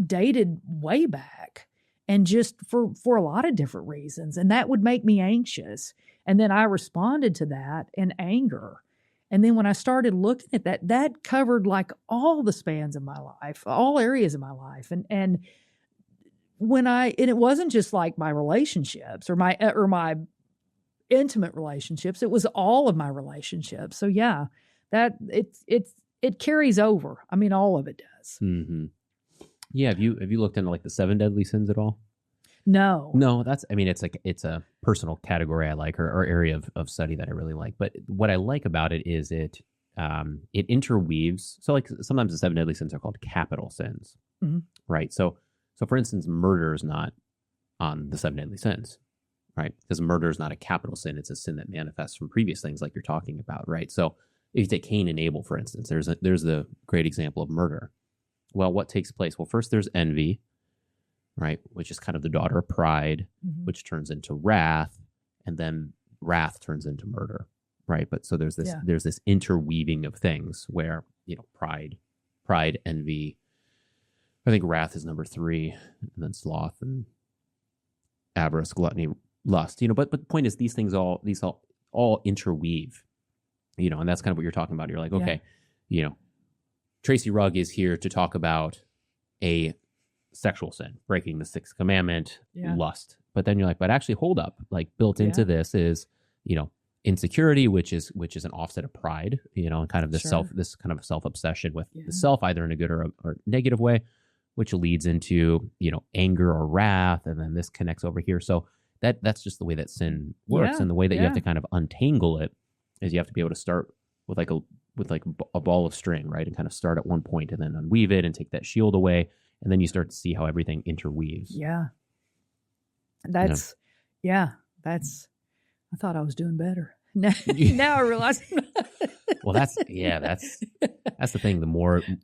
dated way back. And just for a lot of different reasons. And that would make me anxious. And then I responded to that in anger. And then when I started looking at that covered like all the spans of my life, all areas of my life. And it wasn't just like my relationships or my intimate relationships. It was all of my relationships. So yeah, that it carries over. I mean, all of it does. Mm-hmm. Yeah, have you looked into like the 7 deadly sins at all? No. It's a personal category I like, or area of study that I really like. But what I like about it is it interweaves. So like sometimes the 7 deadly sins are called capital sins, right? So for instance, murder is not on the 7 deadly sins, right? Because murder is not a capital sin; it's a sin that manifests from previous things, like you're talking about, right? So if you take Cain and Abel, for instance, there's the great example of murder. Well, what takes place? Well, first there's envy, right? Which is kind of the daughter of pride, which turns into wrath, and then wrath turns into murder, right? But so there's this interweaving of things where, pride, envy. I think wrath is number 3, and then sloth and avarice, gluttony, lust. But the point is these all interweave, and that's kind of what you're talking about. You're like, okay, Tracy Rugg is here to talk about a sexual sin, breaking the 6th commandment, lust. But then you're like, but actually, hold up. Like built into this is, insecurity, which is an offset of pride, and kind of this kind of self-obsession with the self, either in a good or negative way, which leads into, anger or wrath. And then this connects over here. So that's just the way that sin works. And the way that you have to kind of untangle it is you have to be able to start with a ball of string, right? And kind of start at one point and then unweave it and take that shield away. And then you start to see how everything interweaves. Yeah. I thought I was doing better. Now I realize. Well, that's the thing. The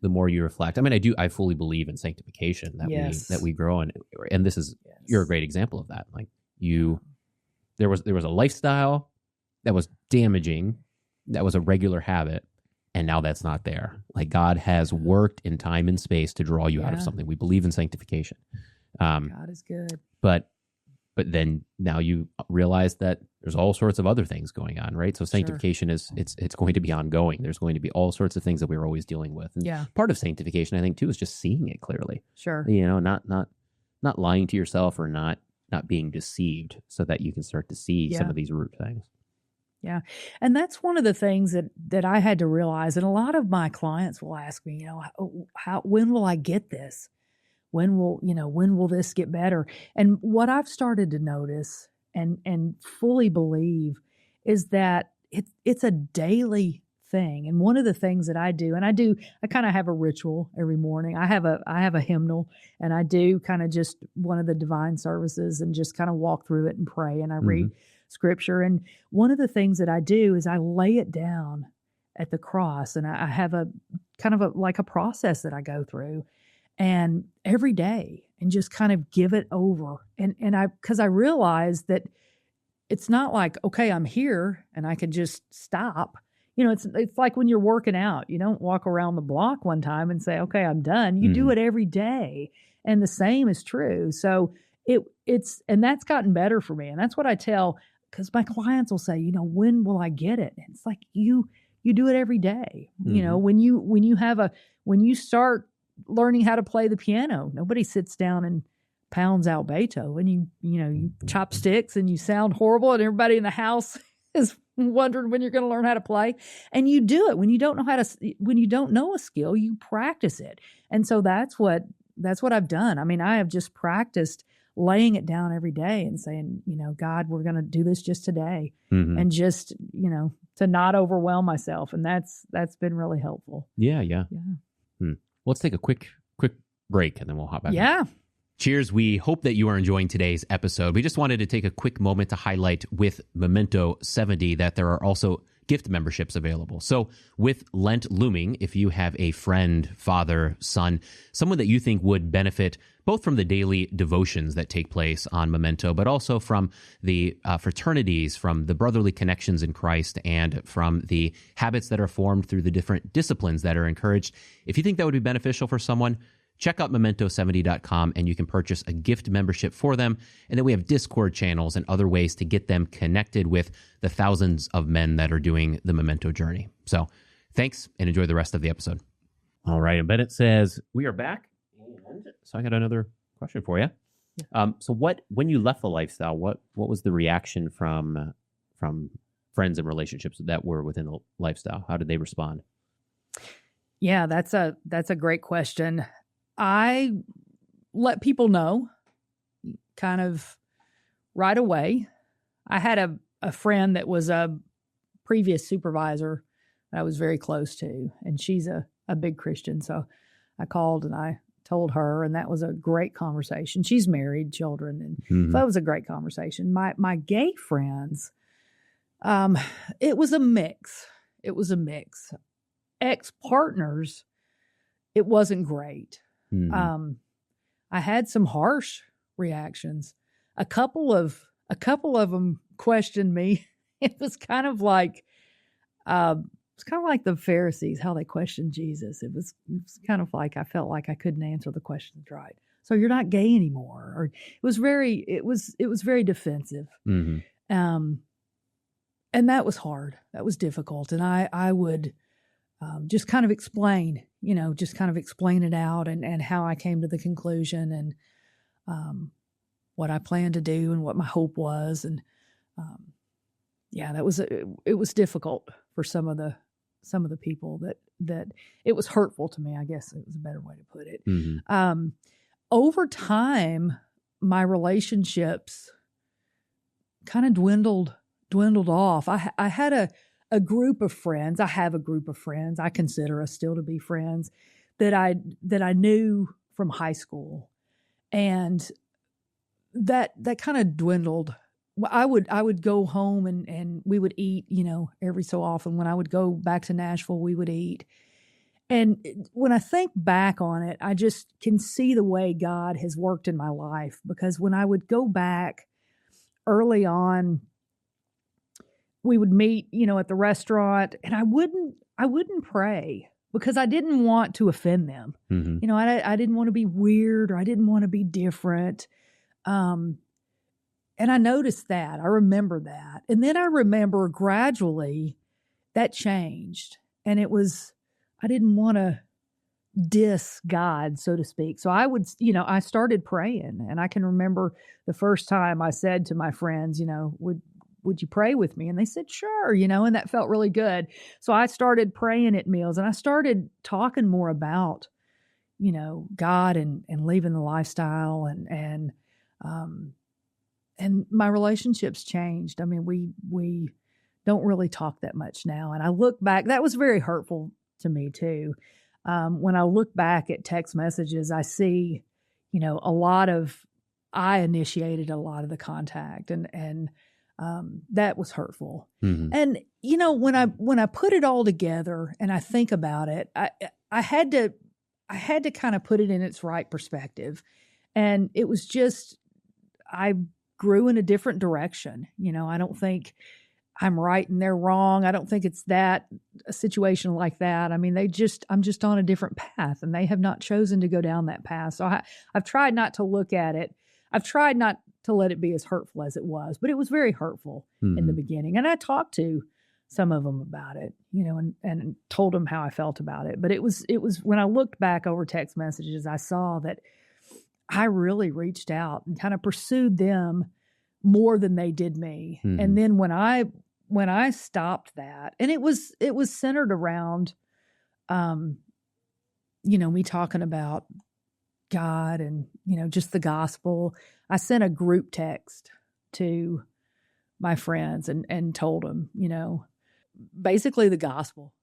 more you reflect, I mean, I fully believe in sanctification that we grow in. And this is, you're a great example of that. Like there was a lifestyle that was damaging, that was a regular habit. and now that's not there. Like God has worked in time and space to draw you out of something. We believe in sanctification. God is good. But then now you realize that there's all sorts of other things going on, right? So sanctification is it's going to be ongoing. There's going to be all sorts of things that we're always dealing with. And part of sanctification, I think, too, is just seeing it clearly. Sure. Not lying to yourself or not being deceived, so that you can start to see some of these root things. Yeah. And that's one of the things that I had to realize. And a lot of my clients will ask me, when will I get this? When will this get better? And what I've started to notice and fully believe is that it's a daily thing. And one of the things that I do, I kind of have a ritual every morning. I have a hymnal, and I do kind of just one of the divine services and just kind of walk through it and pray, and I read scripture. And one of the things that I do is I lay it down at the cross, and I have a kind of like a process that I go through, and every day, and just kind of give it over. And because I realized that it's not like, okay, I'm here and I can just stop. It's like when you're working out, you don't walk around the block one time and say, okay, I'm done. You do it every day. And the same is true. So and that's gotten better for me. And that's what I tell, because my clients will say, when will I get it? And it's like, you do it every day. When you start learning how to play the piano, nobody sits down and pounds out Beethoven. You chop sticks and you sound horrible, and everybody in the house is wondering when you're going to learn how to play. And you do it when you don't know a skill, you practice it. And so that's what I've done. I mean, I have just practiced laying it down every day and saying, God, we're going to do this just today, and just, to not overwhelm myself. And that's been really helpful. Yeah. Let's take a quick break, and then we'll hop back. Yeah. Cheers. We hope that you are enjoying today's episode. We just wanted to take a quick moment to highlight with Memento 70 that there are also gift memberships available. So with Lent looming, if you have a friend, father, son, someone that you think would benefit both from the daily devotions that take place on Memento, but also from the fraternities, from the brotherly connections in Christ, and from the habits that are formed through the different disciplines that are encouraged. If you think that would be beneficial for someone, check out memento70.com, and you can purchase a gift membership for them. And then we have Discord channels and other ways to get them connected with the thousands of men that are doing the Memento journey. So thanks, and enjoy the rest of the episode. All right. And Bennett says, we are back. So I got another question for you. Yeah. So when you left the lifestyle, what was the reaction from friends and relationships that were within the lifestyle? How did they respond? Yeah, that's a great question. I let people know kind of right away. I had a friend that was a previous supervisor that I was very close to, and she's a big Christian. So I called and I told her, and that was a great conversation. She's married, children, and so that was a great conversation. My gay friends, it was a mix. Ex-partners, it wasn't great. I had some harsh reactions. A couple of them questioned me. It was kind of like the Pharisees, how they questioned Jesus. It was kind of like I felt like I couldn't answer the questions right. So you're not gay anymore, or it was very defensive. And that was hard. That was difficult. And I would just kind of explain it out, and how I came to the conclusion, and what I planned to do, and what my hope was. And it was difficult for some of the people that it was hurtful to me, I guess it was a better way to put it. Over time, my relationships kind of dwindled off. I had a group of friends. I have a group of friends. I consider us still to be friends that I knew from high school, and that kind of dwindled. I would go home and we would eat, every so often. When I would go back to Nashville, we would eat. And when I think back on it, I just can see the way God has worked in my life, because when I would go back early on, we would meet, at the restaurant, and I wouldn't pray because I didn't want to offend them. Mm-hmm. I didn't want to be weird, or I didn't want to be different. And I noticed that. I remember that. And then I remember gradually that changed. And it was, I didn't want to diss God, so to speak. So I started praying. And I can remember the first time I said to my friends, would you pray with me? And they said, sure, and that felt really good. So I started praying at meals, and I started talking more about, God and leaving the lifestyle, and my relationships changed. I mean, we don't really talk that much now. And I look back, that was very hurtful to me too. When I look back at text messages, I see, I initiated a lot of the contact, and that was hurtful. Mm-hmm. And, when I put it all together and I think about it, I had to kind of put it in its right perspective. And it was just, I grew in a different direction. I don't think I'm right and they're wrong. I don't think it's a situation like that. I mean, I'm just on a different path, and they have not chosen to go down that path. So I've tried not to look at it. I've tried not to let it be as hurtful as it was, but it was very hurtful in the beginning. And I talked to some of them about it, and told them how I felt about it. But it was when I looked back over text messages, I saw that I really reached out and kind of pursued them more than they did me. Mm-hmm. And then when I stopped that, and it was centered around, me talking about God and, just the gospel. I sent a group text to my friends and told them, basically the gospel,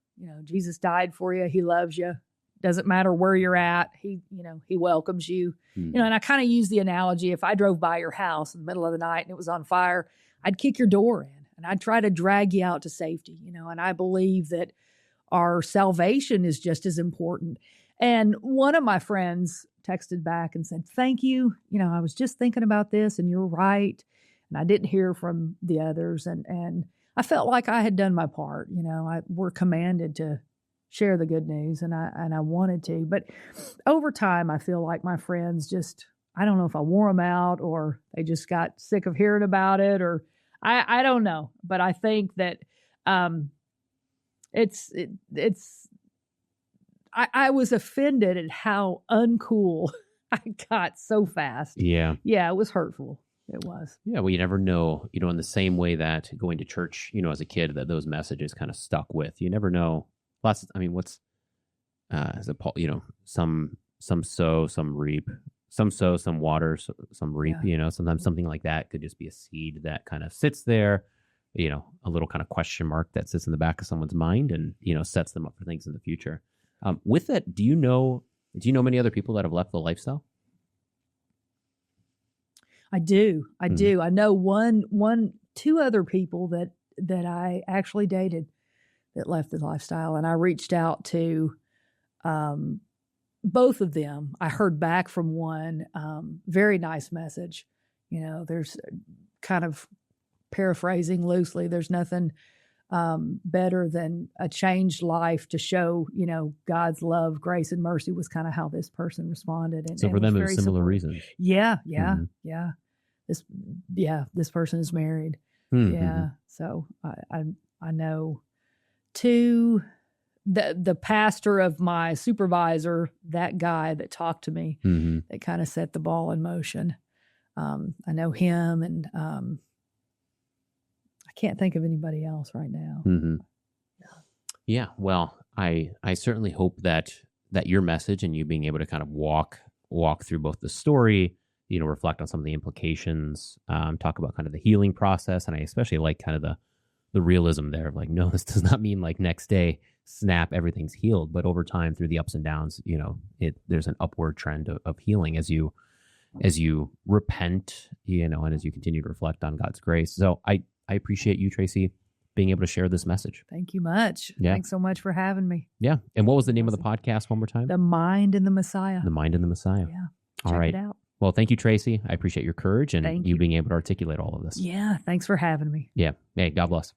Jesus died for you. He loves you. Doesn't matter where you're at. He welcomes you, and I kind of use the analogy. If I drove by your house in the middle of the night and it was on fire, I'd kick your door in and I'd try to drag you out to safety, and I believe that our salvation is just as important. And one of my friends texted back and said, thank you. I was just thinking about this, and you're right. And I didn't hear from the others. And I felt like I had done my part. We're commanded to share the good news, and I wanted to. But over time, I feel like my friends just, I don't know if I wore them out or they just got sick of hearing about it, or I don't know. But I think that I was offended at how uncool I got so fast. Yeah. Yeah, it was hurtful. It was. Yeah, well, you never know, in the same way that going to church, as a kid, that those messages kind of stuck with. You never know. Plus, I mean, what's, is it Paul, some sow, some reap, some sow, some water, some reap, sometimes something like that could just be a seed that kind of sits there, a little kind of question mark that sits in the back of someone's mind and, sets them up for things in the future. With that, do you know many other people that have left the lifestyle? I do. I know two other people that I actually dated that left the lifestyle, and I reached out to both of them. I heard back from one, very nice message. There's kind of paraphrasing loosely. There's nothing better than a changed life to show, God's love, grace, and mercy was kind of how this person responded. And so for them, it was similar reasons. Yeah. This person is married. Mm-hmm. Yeah. So I know the pastor of my supervisor, that guy that talked to me, that kind of set the ball in motion. I know him, and I can't think of anybody else right now. Mm-hmm. Yeah. Well, I certainly hope that your message and you being able to kind of walk through both the story, reflect on some of the implications, talk about kind of the healing process. And I especially like kind of the realism there of like, no, this does not mean like next day, snap, everything's healed. But over time, through the ups and downs, there's an upward trend of healing as you repent, and as you continue to reflect on God's grace. So I appreciate you, Tracy, being able to share this message. Thank you much. Yeah. Thanks so much for having me. Yeah. And what was the name of the podcast one more time? The Mind in the Messiah. The Mind in the Messiah. Yeah. All right. Check it out. Well, thank you, Tracy. I appreciate your courage and Thank you you being able to articulate all of this. Yeah. Thanks for having me. Yeah. Hey, God bless.